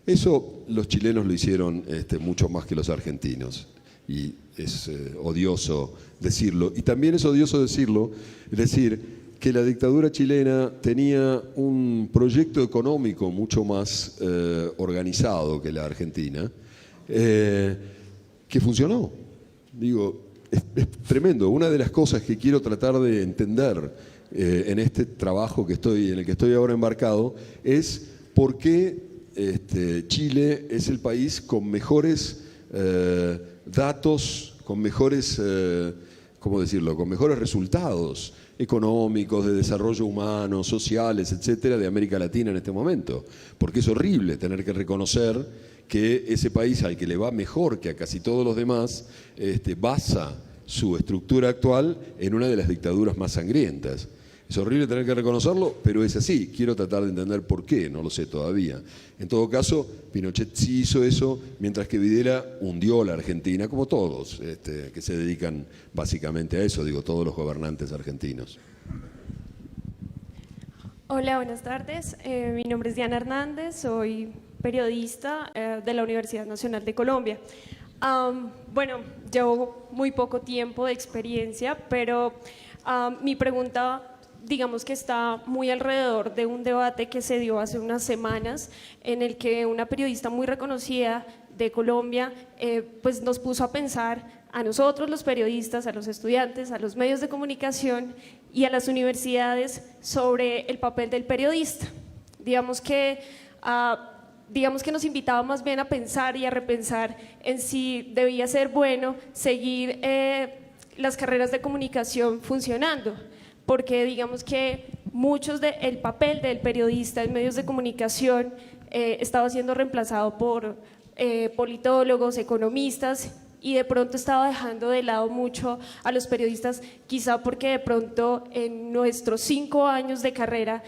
Eso los chilenos lo hicieron mucho más que los argentinos, y es odioso decirlo. Y también es odioso decir que la dictadura chilena tenía un proyecto económico mucho más organizado que la Argentina, que funcionó. Digo, es tremendo. Una de las cosas que quiero tratar de entender en este trabajo en el que estoy ahora embarcado es por qué Chile es el país con mejores datos ¿cómo decirlo?, con mejores resultados económicos, de desarrollo humano, sociales, etcétera, de América Latina en este momento. Porque es horrible tener que reconocer que ese país al que le va mejor que a casi todos los demás, basa su estructura actual en una de las dictaduras más sangrientas. Es horrible tener que reconocerlo, pero es así. Quiero tratar de entender por qué, no lo sé todavía. En todo caso, Pinochet sí hizo eso, mientras que Videla hundió a la Argentina, como todos, que se dedican básicamente a eso, digo, todos los gobernantes argentinos. Hola, buenas tardes. Mi nombre es Diana Hernández, soy periodista de la Universidad Nacional de Colombia. Bueno, llevo muy poco tiempo de experiencia, pero mi pregunta, digamos que está muy alrededor de un debate que se dio hace unas semanas en el que una periodista muy reconocida de Colombia pues nos puso a pensar a nosotros los periodistas, a los estudiantes, a los medios de comunicación y a las universidades sobre el papel del periodista. Digamos que nos invitaba más bien a pensar y a repensar en si debía ser bueno seguir las carreras de comunicación funcionando, porque digamos que muchos del papel del periodista en medios de comunicación estaba siendo reemplazado por politólogos, economistas, y de pronto estaba dejando de lado mucho a los periodistas, quizá porque de pronto en nuestros 5 años de carrera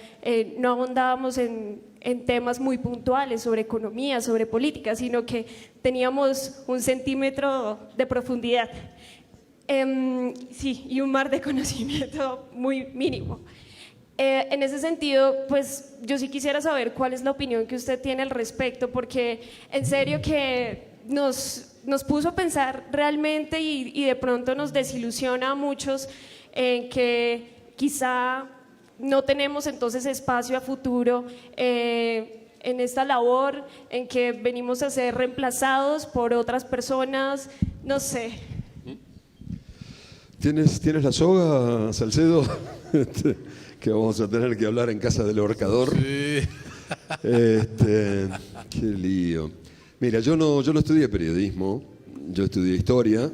no ahondábamos en temas muy puntuales sobre economía, sobre política, sino que teníamos 1 centímetro de profundidad. Sí, y un mar de conocimiento muy mínimo. En ese sentido, pues yo sí quisiera saber cuál es la opinión que usted tiene al respecto, porque en serio que nos puso a pensar realmente y de pronto nos desilusiona a muchos en que quizá no tenemos entonces espacio a futuro en esta labor, en que venimos a ser reemplazados por otras personas, no sé. ¿Tienes la soga, Salcedo? Que vamos a tener que hablar en casa del ahorcador. Sí. Qué lío. Mira, yo no estudié periodismo, yo estudié historia.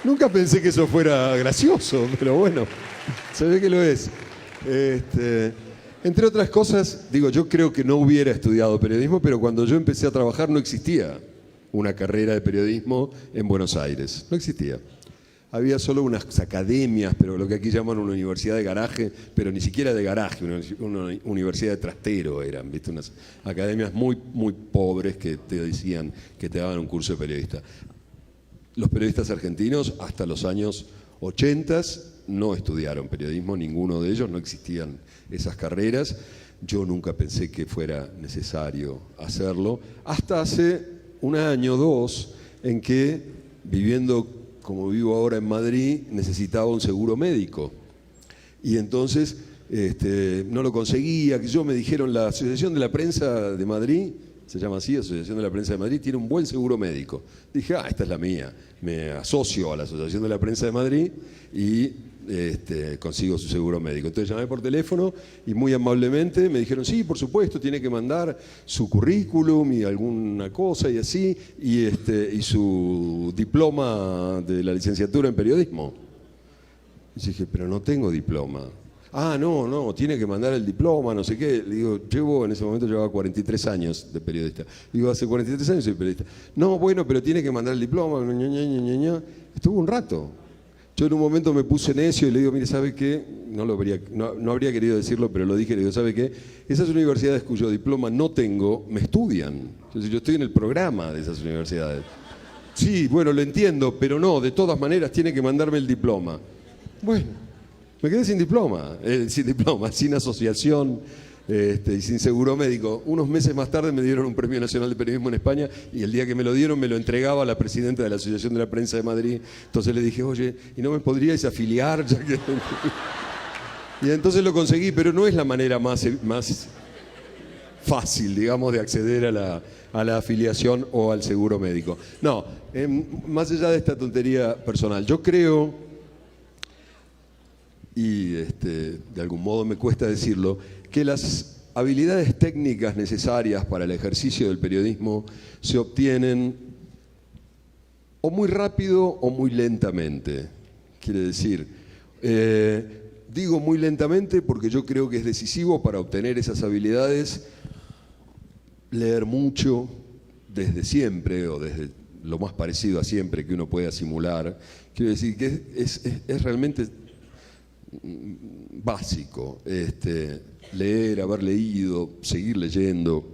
Nunca pensé que eso fuera gracioso, pero bueno, se ve que lo es. Entre otras cosas, digo, yo creo que no hubiera estudiado periodismo, pero cuando yo empecé a trabajar no existía una carrera de periodismo en Buenos Aires, no existía. Había solo unas academias, pero lo que aquí llaman una universidad de garaje, pero ni siquiera de garaje, una universidad de trastero eran, ¿viste? Unas academias muy, muy pobres que te decían que te daban un curso de periodista. Los periodistas argentinos hasta los años 80 no estudiaron periodismo, ninguno de ellos, no existían esas carreras. Yo nunca pensé que fuera necesario hacerlo, hasta hace 1 año o 2, en que, viviendo como vivo ahora en Madrid, necesitaba un seguro médico. Y entonces no lo conseguía. Yo me dijeron, la Asociación de la Prensa de Madrid, se llama así, Asociación de la Prensa de Madrid, tiene un buen seguro médico. Dije, esta es la mía. Me asocio a la Asociación de la Prensa de Madrid y consigo su seguro médico. Entonces llamé por teléfono y muy amablemente me dijeron, sí, por supuesto, tiene que mandar su currículum y alguna cosa y así, y su diploma de la licenciatura en periodismo. Y dije, pero no tengo diploma. Ah, no, tiene que mandar el diploma, no sé qué. Le digo, en ese momento llevaba 43 años de periodista. Digo, hace 43 años soy periodista. No, bueno, pero tiene que mandar el diploma. Estuvo un rato. Yo en un momento me puse necio y le digo, mire, ¿sabe qué? No habría querido decirlo, pero lo dije, le digo, ¿sabe qué? Esas universidades cuyo diploma no tengo, me estudian. Entonces, yo estoy en el programa de esas universidades. Sí, bueno, lo entiendo, pero no, de todas maneras tiene que mandarme el diploma. Bueno, me quedé sin diploma, sin asociación y sin seguro médico. Unos meses más tarde me dieron un Premio Nacional de Periodismo en España y el día que me lo dieron me lo entregaba la presidenta de la Asociación de la Prensa de Madrid. Entonces le dije, oye, ¿y no me podríais afiliar? Ya que... Y entonces lo conseguí, pero no es la manera más fácil, digamos, de acceder a la afiliación o al seguro médico. No, más allá de esta tontería personal, yo creo, y de algún modo me cuesta decirlo, que las habilidades técnicas necesarias para el ejercicio del periodismo se obtienen o muy rápido o muy lentamente. Quiere decir, digo muy lentamente porque yo creo que es decisivo para obtener esas habilidades leer mucho desde siempre o desde lo más parecido a siempre que uno pueda simular. Quiero decir que es realmente básico leer, haber leído, seguir leyendo.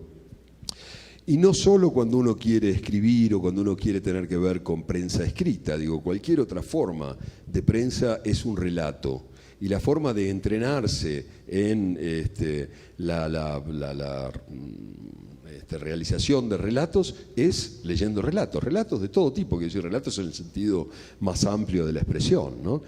Y no solo cuando uno quiere escribir o cuando uno quiere tener que ver con prensa escrita, digo, cualquier otra forma de prensa es un relato. Y la forma de entrenarse en la realización de relatos es leyendo relatos de todo tipo, que decir relatos en el sentido más amplio de la expresión, ¿no?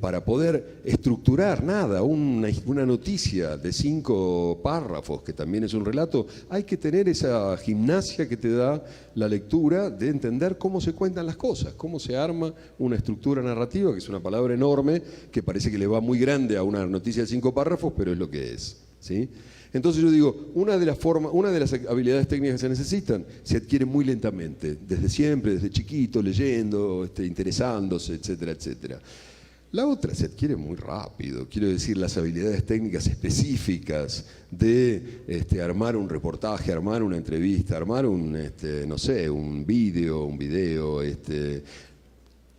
Para poder estructurar una noticia de 5 párrafos, que también es un relato, hay que tener esa gimnasia que te da la lectura de entender cómo se cuentan las cosas, cómo se arma una estructura narrativa, que es una palabra enorme, que parece que le va muy grande a una noticia de 5 párrafos, pero es lo que es, ¿sí? Entonces yo digo, una de las habilidades técnicas que se necesitan se adquiere muy lentamente, desde siempre, desde chiquito, leyendo, interesándose, etcétera, etcétera. La otra se adquiere muy rápido, quiero decir, las habilidades técnicas específicas de armar un reportaje, armar una entrevista, armar un video,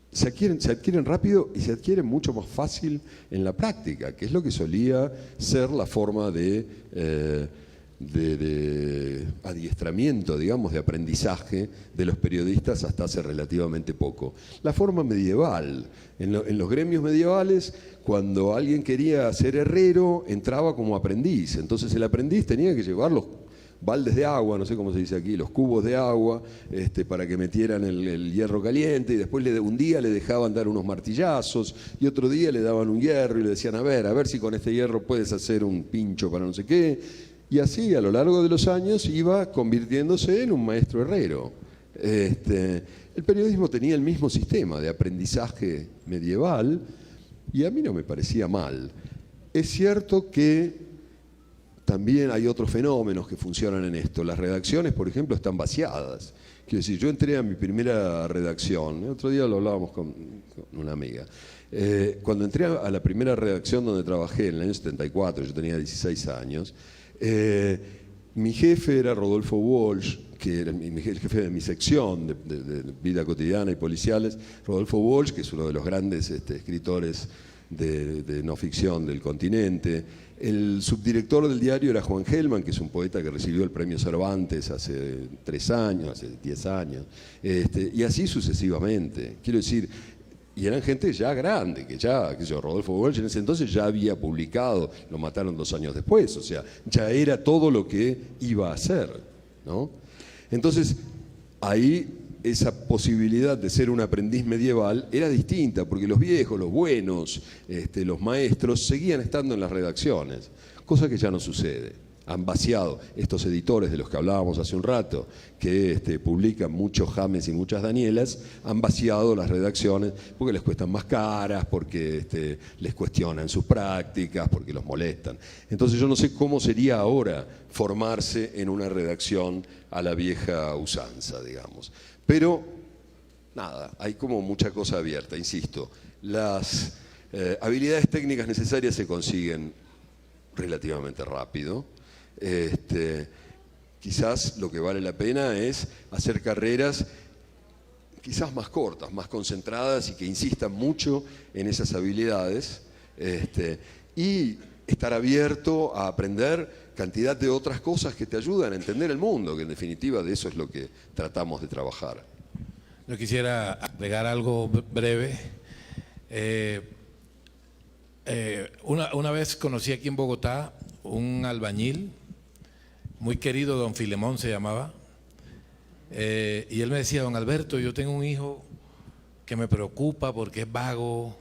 se adquieren rápido y se adquieren mucho más fácil en la práctica, que es lo que solía ser la forma de adiestramiento, digamos, de aprendizaje de los periodistas hasta hace relativamente poco. La forma medieval. En los gremios medievales, cuando alguien quería ser herrero, entraba como aprendiz. Entonces el aprendiz tenía que llevar los baldes de agua, no sé cómo se dice aquí, los cubos de agua, para que metieran el hierro caliente, y después un día le dejaban dar unos martillazos y otro día le daban un hierro y le decían, a ver si con este hierro puedes hacer un pincho para no sé qué. Y así a lo largo de los años iba convirtiéndose en un maestro herrero. El periodismo tenía el mismo sistema de aprendizaje medieval y a mí no me parecía mal. Es cierto que también hay otros fenómenos que funcionan en esto. Las redacciones, por ejemplo, están vaciadas. Quiero decir, yo entré a mi primera redacción, el otro día lo hablábamos con una amiga. Cuando entré a la primera redacción donde trabajé en el año 74, yo tenía 16 años, mi jefe era Rodolfo Walsh, que era el jefe de mi sección de vida cotidiana y policiales. Rodolfo Walsh, que es uno de los grandes escritores de no ficción del continente. El subdirector del diario era Juan Gelman, que es un poeta que recibió el premio Cervantes hace 3 años, hace 10 años, y así sucesivamente. Quiero decir, y eran gente ya grande, que ya, Rodolfo Walsh en ese entonces ya había publicado, lo mataron 2 años después, o sea, ya era todo lo que iba a hacer, ¿no? Entonces, ahí esa posibilidad de ser un aprendiz medieval era distinta, porque los viejos, los buenos, los maestros, seguían estando en las redacciones, cosa que ya no sucede. Han vaciado estos editores de los que hablábamos hace un rato, que publican muchos James y muchas Danielas, han vaciado las redacciones porque les cuestan más caras, porque les cuestionan sus prácticas, porque los molestan. Entonces yo no sé cómo sería ahora formarse en una redacción a la vieja usanza, digamos. Pero, nada, hay como mucha cosa abierta, insisto. Las habilidades técnicas necesarias se consiguen relativamente rápido. Quizás lo que vale la pena es hacer carreras quizás más cortas, más concentradas y que insistan mucho en esas habilidades y estar abierto a aprender cantidad de otras cosas que te ayudan a entender el mundo, que en definitiva de eso es lo que tratamos de trabajar. Yo quisiera agregar algo breve. Una vez conocí aquí en Bogotá un albañil, muy querido, don Filemón se llamaba, y él me decía, don Alberto, yo tengo un hijo que me preocupa porque es vago,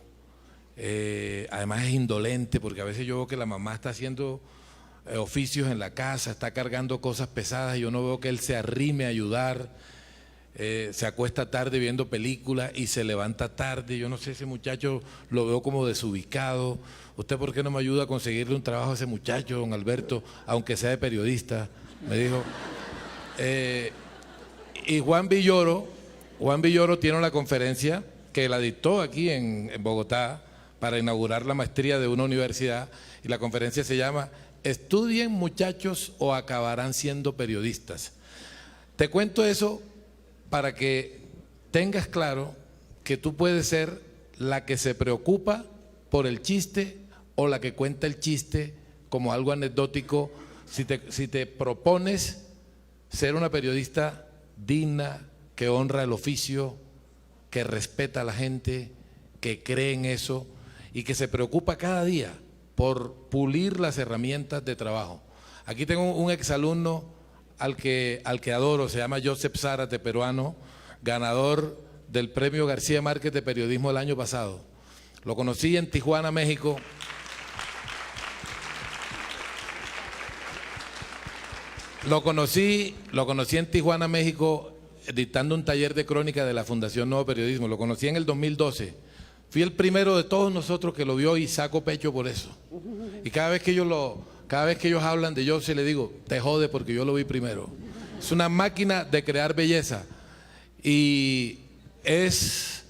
además es indolente, porque a veces yo veo que la mamá está haciendo oficios en la casa, está cargando cosas pesadas y yo no veo que él se arrime a ayudar. se acuesta tarde viendo películas y se levanta tarde. Yo no sé, ese muchacho lo veo como desubicado. ¿Usted por qué no me ayuda a conseguirle un trabajo a ese muchacho, don Alberto, aunque sea de periodista? Me dijo. Y Juan Villoro tiene una conferencia que la dictó aquí en Bogotá para inaugurar la maestría de una universidad, y la conferencia se llama "Estudien, muchachos, o acabarán siendo periodistas". Te cuento eso para que tengas claro que tú puedes ser la que se preocupa por el chiste o la que cuenta el chiste como algo anecdótico si te propones ser una periodista digna, que honra el oficio, que respeta a la gente, que cree en eso y que se preocupa cada día por pulir las herramientas de trabajo. Aquí tengo un exalumno al que adoro, se llama Joseph Zárate, peruano, ganador del Premio García Márquez de Periodismo el año pasado. Lo conocí en Tijuana, México. Lo conocí en Tijuana, México, dictando un taller de crónica de la Fundación Nuevo Periodismo. Lo conocí en el 2012. Fui el primero de todos nosotros que lo vio y saco pecho por eso. Y cada vez que ellos hablan de yo, se le digo, te jode porque yo lo vi primero. Es una máquina de crear belleza y es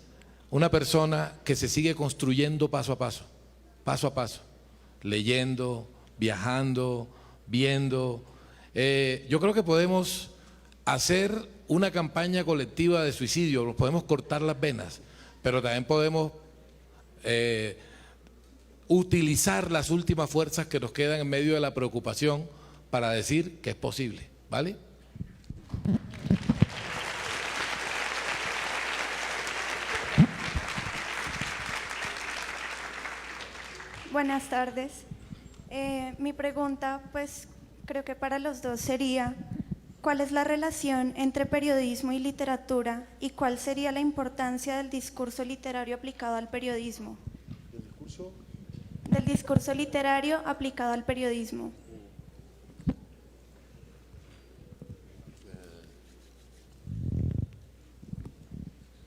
una persona que se sigue construyendo paso a paso, leyendo, viajando, viendo. Yo creo que podemos hacer una campaña colectiva de suicidio, nos podemos cortar las venas, pero también podemos utilizar las últimas fuerzas que nos quedan en medio de la preocupación para decir que es posible, ¿vale? Buenas tardes. Mi pregunta, pues creo que para los dos sería, ¿cuál es la relación entre periodismo y literatura y cuál sería la importancia del discurso literario aplicado al periodismo? ¿Del discurso? Del discurso literario aplicado al periodismo.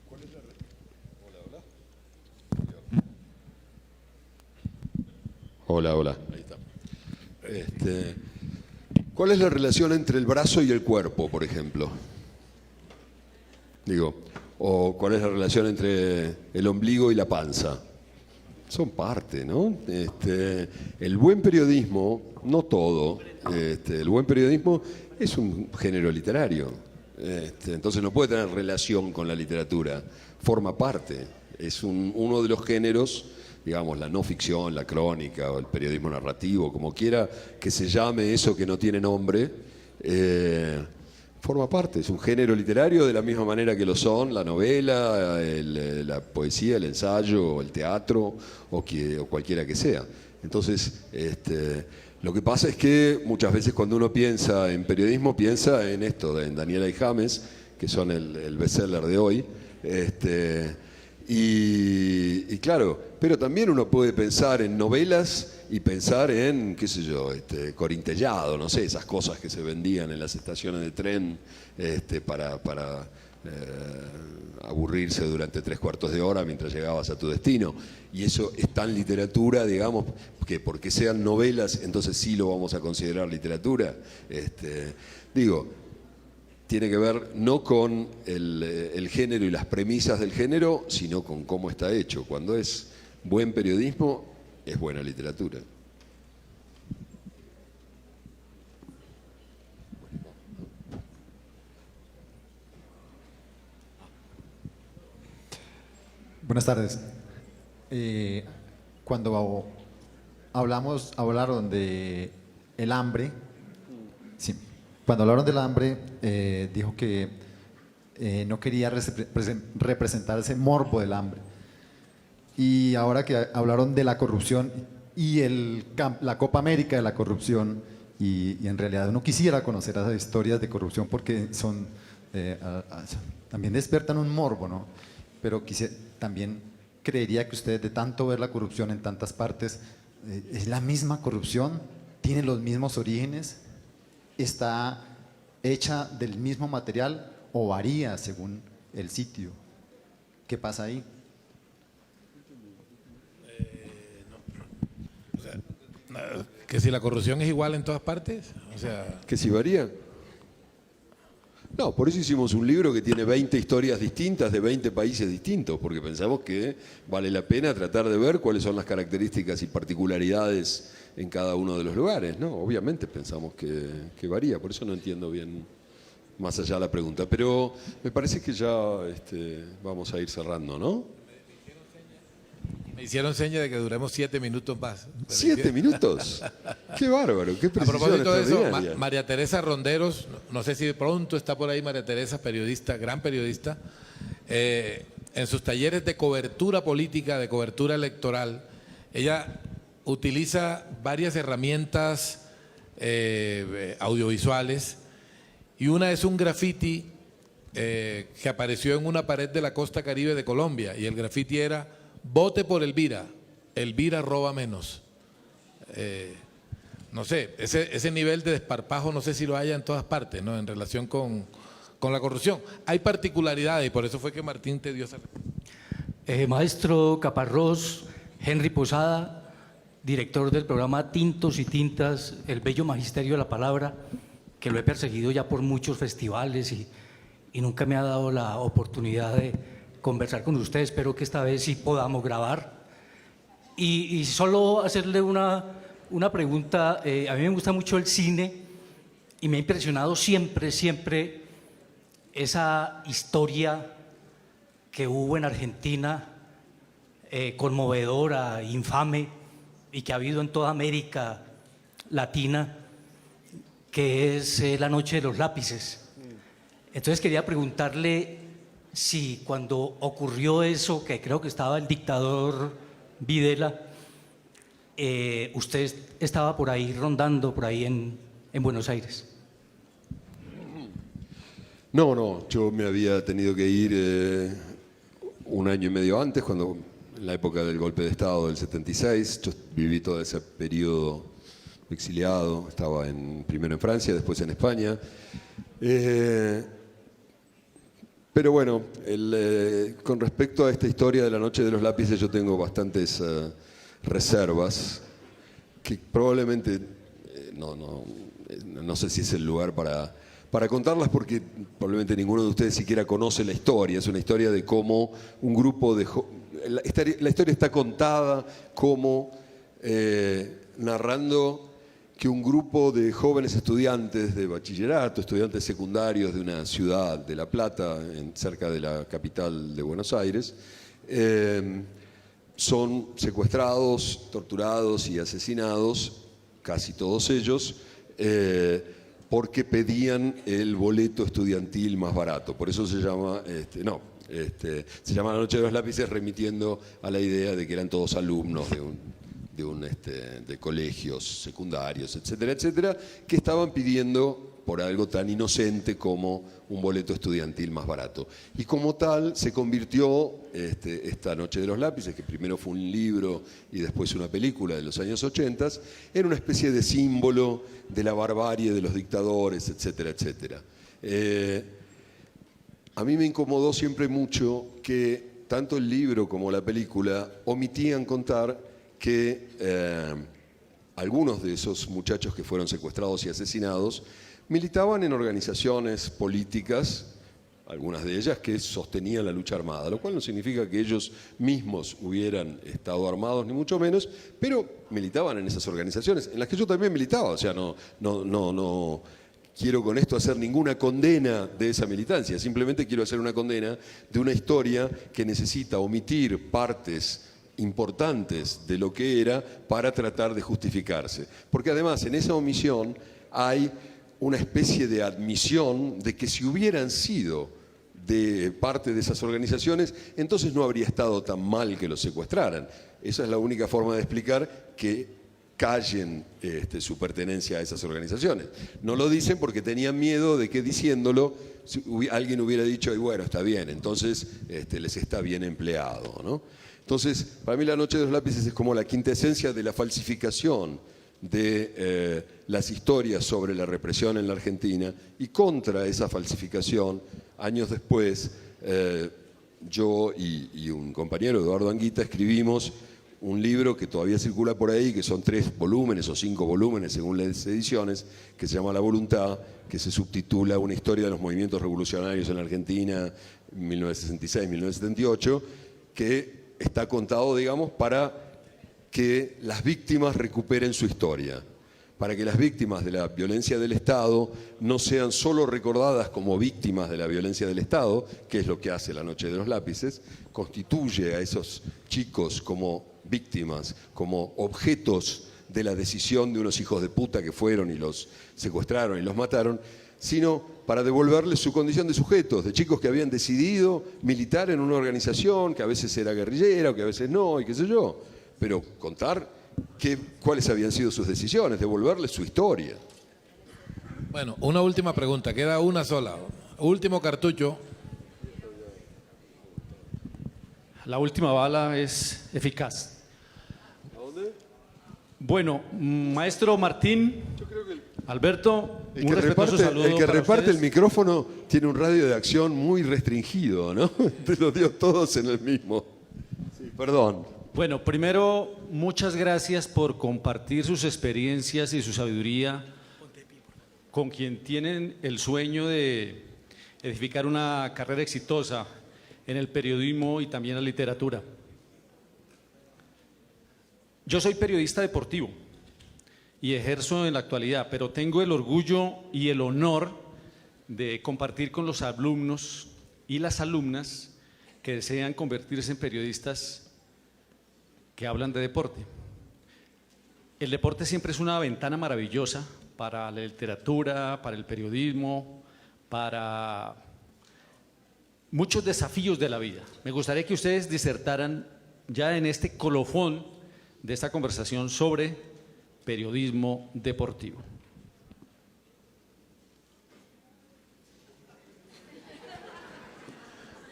¿Cuál es la Hola, hola. Ahí está. ¿Cuál es la relación entre el brazo y el cuerpo, por ejemplo? Digo, o ¿cuál es la relación entre el ombligo y la panza? Son parte, ¿no? El buen periodismo, no todo, el buen periodismo es un género literario. Entonces no puede tener relación con la literatura, forma parte, es uno de los géneros, digamos, la no ficción, la crónica o el periodismo narrativo, como quiera que se llame eso que no tiene nombre, forma parte, es un género literario de la misma manera que lo son la novela, la poesía, el ensayo, el teatro o cualquiera que sea. Entonces, lo que pasa es que muchas veces cuando uno piensa en periodismo, piensa en esto, en Daniela y James, que son el bestseller de hoy, y claro, pero también uno puede pensar en novelas y pensar en, qué sé yo, Corintellado, no sé, esas cosas que se vendían en las estaciones de tren para aburrirse durante 3/4 de hora mientras llegabas a tu destino. Y eso es tan literatura, digamos, que porque sean novelas, entonces sí lo vamos a considerar literatura. Digo, tiene que ver no con el género y las premisas del género, sino con cómo está hecho. Cuando es buen periodismo, es buena literatura. Buenas tardes. Cuando hablaron de el hambre, sí, cuando hablaron del hambre, dijo que no quería representar ese morbo del hambre. Y ahora que hablaron de la corrupción y la Copa América de la corrupción, y en realidad uno quisiera conocer esas historias de corrupción porque son también despiertan un morbo, ¿no? Pero también creería que ustedes, de tanto ver la corrupción en tantas partes, es la misma corrupción, tiene los mismos orígenes, está hecha del mismo material, o varía según el sitio. ¿Qué pasa ahí? Que si la corrupción es igual en todas partes, o sea, ¿Que si varía? No, por eso hicimos un libro que tiene 20 historias distintas de 20 países distintos, porque pensamos que vale la pena tratar de ver cuáles son las características y particularidades en cada uno de los lugares, ¿no? Obviamente pensamos que varía, por eso no entiendo bien más allá de la pregunta, pero me parece que ya vamos a ir cerrando, ¿no? me hicieron seña de que duremos 7 minutos más. ¿7 minutos? ¡Qué bárbaro! ¡Qué A precisión propósito de eso, extraordinaria! María Teresa Ronderos, no sé si de pronto está por ahí María Teresa, periodista, gran periodista, en sus talleres de cobertura política, de cobertura electoral, ella utiliza varias herramientas audiovisuales y una es un graffiti que apareció en una pared de la costa caribe de Colombia y el graffiti era "Vote por Elvira, Elvira roba menos". No sé, ese nivel de desparpajo no sé si lo haya en todas partes, ¿no? En relación con la corrupción. Hay particularidades y por eso fue que Martín te dio esa... Maestro Caparrós, Henry Posada, director del programa Tintos y Tintas, el bello magisterio de la palabra, que lo he perseguido ya por muchos festivales y nunca me ha dado la oportunidad de conversar con usted. Espero que esta vez sí podamos grabar. Y solo hacerle una pregunta. A mí me gusta mucho el cine y me ha impresionado siempre esa historia que hubo en Argentina, conmovedora, infame, y que ha habido en toda América Latina, que es la Noche de los Lápices. Entonces quería preguntarle si cuando ocurrió eso, que creo que estaba el dictador Videla, usted estaba por ahí rondando, por ahí en Buenos Aires. No, yo me había tenido que ir 1 año y medio antes, cuando en la época del golpe de Estado del 76, yo viví todo ese periodo exiliado, estaba primero en Francia, después en España. Pero bueno, con respecto a esta historia de la Noche de los Lápices yo tengo bastantes reservas, que probablemente no sé si es el lugar para contarlas, porque probablemente ninguno de ustedes siquiera conoce la historia. Es una historia de cómo un grupo de... La historia está contada como narrando que un grupo de jóvenes estudiantes de bachillerato, estudiantes secundarios de una ciudad de La Plata, cerca de la capital de Buenos Aires, son secuestrados, torturados y asesinados, casi todos ellos, porque pedían el boleto estudiantil más barato. Por eso se llama, se llama La Noche de los Lápices, remitiendo a la idea de que eran todos alumnos de colegios secundarios, etcétera, etcétera, que estaban pidiendo por algo tan inocente como un boleto estudiantil más barato. Y como tal se convirtió esta Noche de los Lápices, que primero fue un libro y después una película de los años 80, en una especie de símbolo de la barbarie de los dictadores, etcétera, etcétera. A mí me incomodó siempre mucho que tanto el libro como la película omitían contar que algunos de esos muchachos que fueron secuestrados y asesinados militaban en organizaciones políticas, algunas de ellas que sostenían la lucha armada, lo cual no significa que ellos mismos hubieran estado armados, ni mucho menos, pero militaban en esas organizaciones, en las que yo también militaba. O sea, no quiero con esto hacer ninguna condena de esa militancia, simplemente quiero hacer una condena de una historia que necesita omitir partes importantes de lo que era para tratar de justificarse. Porque además en esa omisión hay una especie de admisión de que si hubieran sido de parte de esas organizaciones, entonces no habría estado tan mal que los secuestraran. Esa es la única forma de explicar que callen su pertenencia a esas organizaciones. No lo dicen porque tenían miedo de que diciéndolo alguien hubiera dicho, y bueno, está bien, entonces les está bien empleado, ¿no? Entonces, para mí La Noche de los Lápices es como la quintesencia de la falsificación de las historias sobre la represión en la Argentina, y contra esa falsificación años después, yo y un compañero, Eduardo Anguita, escribimos un libro que todavía circula por ahí, que son 3 volúmenes o 5 volúmenes según las ediciones, que se llama La Voluntad, que se subtitula Una historia de los movimientos revolucionarios en la Argentina, 1966-1978, que está contado, digamos, para que las víctimas recuperen su historia, para que las víctimas de la violencia del Estado no sean solo recordadas como víctimas de la violencia del Estado, que es lo que hace La Noche de los Lápices, constituye a esos chicos como víctimas, como objetos de la decisión de unos hijos de puta que fueron y los secuestraron y los mataron, sino para devolverles su condición de sujetos, de chicos que habían decidido militar en una organización que a veces era guerrillera o que a veces no, y qué sé yo, pero contar cuáles habían sido sus decisiones, devolverles su historia. Bueno, una última pregunta, queda una sola. Último cartucho. La última bala es eficaz. Bueno, maestro Martín, Alberto, un respetuoso saludo. El que para reparte ustedes. el micrófono tiene un radio de acción muy restringido, ¿no? Te los dio todos en el mismo. Sí, perdón. Bueno, primero, muchas gracias por compartir sus experiencias y su sabiduría con quien tienen el sueño de edificar una carrera exitosa en el periodismo y también en la literatura. Yo soy periodista deportivo y ejerzo en la actualidad, pero tengo el orgullo y el honor de compartir con los alumnos y las alumnas que desean convertirse en periodistas que hablan de deporte. El deporte siempre es una ventana maravillosa para la literatura, para el periodismo, para muchos desafíos de la vida. Me gustaría que ustedes disertaran ya en este colofón de esta conversación sobre periodismo deportivo.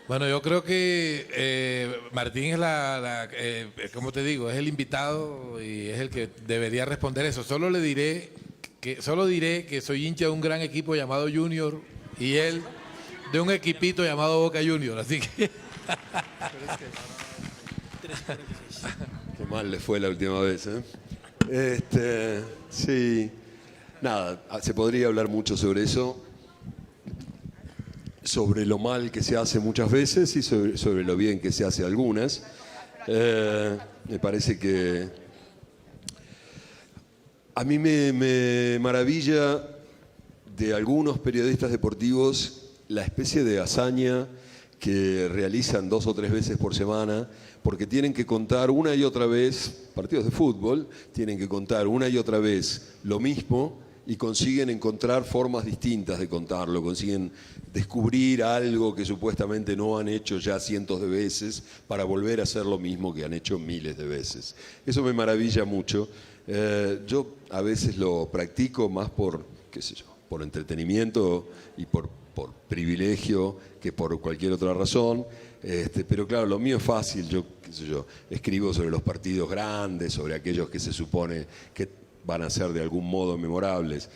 Bueno, yo creo que Martín es ¿cómo te digo? Es el invitado y es el que debería responder eso. Solo diré que soy hincha de un gran equipo llamado Junior y él de un equipito llamado Boca Junior, así que... Qué mal le fue la última vez, ¿eh? Sí, nada, se podría hablar mucho sobre eso, sobre lo mal que se hace muchas veces y sobre lo bien que se hace algunas. Me parece que a mí me maravilla de algunos periodistas deportivos la especie de hazaña que realizan 2 o 3 veces por semana, porque tienen que contar una y otra vez, partidos de fútbol, tienen que contar una y otra vez lo mismo y consiguen encontrar formas distintas de contarlo, consiguen descubrir algo que supuestamente no han hecho ya cientos de veces para volver a hacer lo mismo que han hecho miles de veces. Eso me maravilla mucho. Yo a veces lo practico más por, qué sé yo, por entretenimiento y por privilegio que por cualquier otra razón, pero claro, lo mío es fácil, yo, qué sé yo, escribo sobre los partidos grandes, sobre aquellos que se supone que van a ser de algún modo memorables.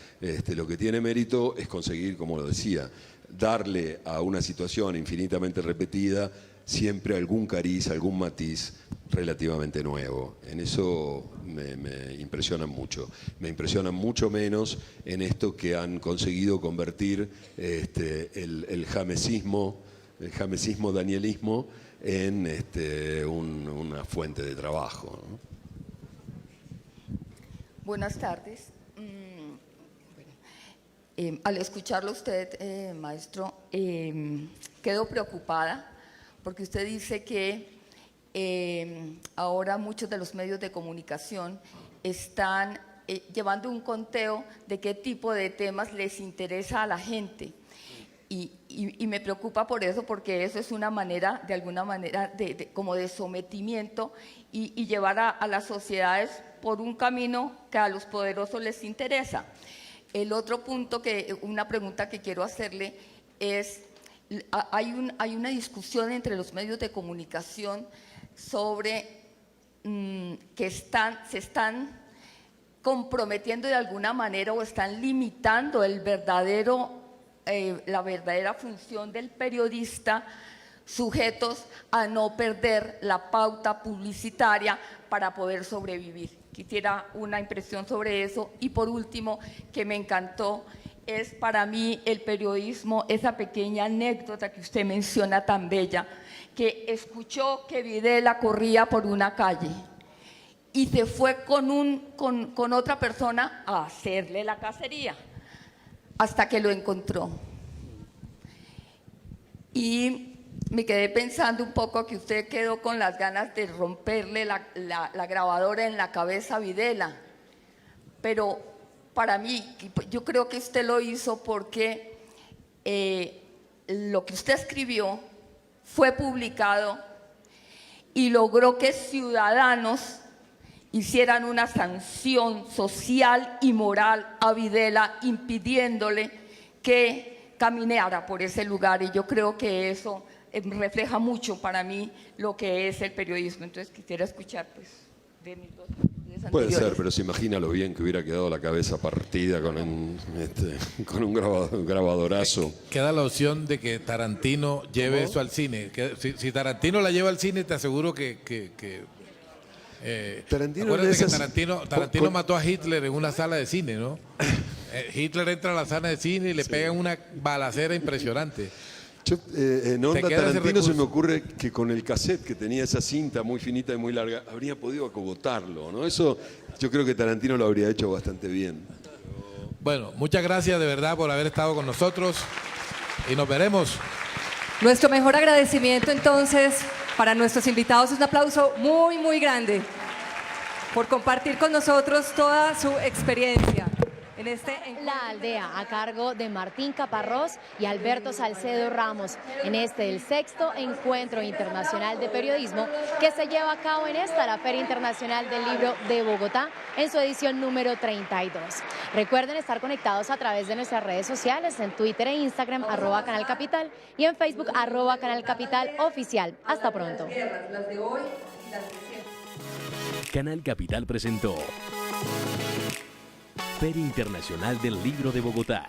Lo que tiene mérito es conseguir, como lo decía, darle a una situación infinitamente repetida siempre algún cariz, algún matiz relativamente nuevo. En eso me impresionan mucho. Me impresionan mucho menos en esto que han conseguido convertir el jamesismo danielismo en una fuente de trabajo, ¿no? Buenas tardes. Al escucharlo usted, maestro, quedo preocupada porque usted dice que ahora muchos de los medios de comunicación están llevando un conteo de qué tipo de temas les interesa a la gente. Y me preocupa por eso, porque eso es una manera, de alguna manera, como de sometimiento y llevar a las sociedades por un camino que a los poderosos les interesa. El otro punto, una pregunta que quiero hacerle es, hay una discusión entre los medios de comunicación sobre que se están comprometiendo de alguna manera o están limitando el verdadero la verdadera función del periodista, sujetos a no perder la pauta publicitaria para poder sobrevivir. Quisiera una impresión sobre eso. Y por último, que me encantó, es para mí el periodismo, esa pequeña anécdota que usted menciona tan bella, que escuchó que Videla corría por una calle y se fue con otra persona a hacerle la cacería hasta que lo encontró. Y me quedé pensando un poco que usted quedó con las ganas de romperle la grabadora en la cabeza a Videla, pero para mí, yo creo que usted lo hizo porque lo que usted escribió fue publicado y logró que ciudadanos hicieran una sanción social y moral a Videla, impidiéndole que caminara por ese lugar. Y yo creo que eso refleja mucho para mí lo que es el periodismo. Entonces quisiera escuchar pues de mis dos. Puede ser, pero se imagina lo bien que hubiera quedado la cabeza partida con un grabadorazo. Queda la opción de que Tarantino lleve eso al cine. Si Tarantino la lleva al cine, te aseguro que Tarantino, acuérdate que Tarantino mató a Hitler en una sala de cine, ¿no? Hitler entra a la sala de cine y le pegan una balacera impresionante. En onda Tarantino se me ocurre que con el cassette que tenía esa cinta muy finita y muy larga, habría podido acogotarlo, ¿no? Eso yo creo que Tarantino lo habría hecho bastante bien. Bueno, muchas gracias de verdad por haber estado con nosotros y nos veremos. Nuestro mejor agradecimiento entonces para nuestros invitados es un aplauso muy, muy grande por compartir con nosotros toda su experiencia. La Aldea, a cargo de Martín Caparrós y Alberto Salcedo Ramos, en el 6º Encuentro Internacional de Periodismo que se lleva a cabo en la Feria Internacional del Libro de Bogotá, en su edición número 32. Recuerden estar conectados a través de nuestras redes sociales, en Twitter e Instagram, @Canal Capital, y en Facebook, @Canal Capital Oficial. Hasta pronto. Canal Capital presentó Feria Internacional del Libro de Bogotá.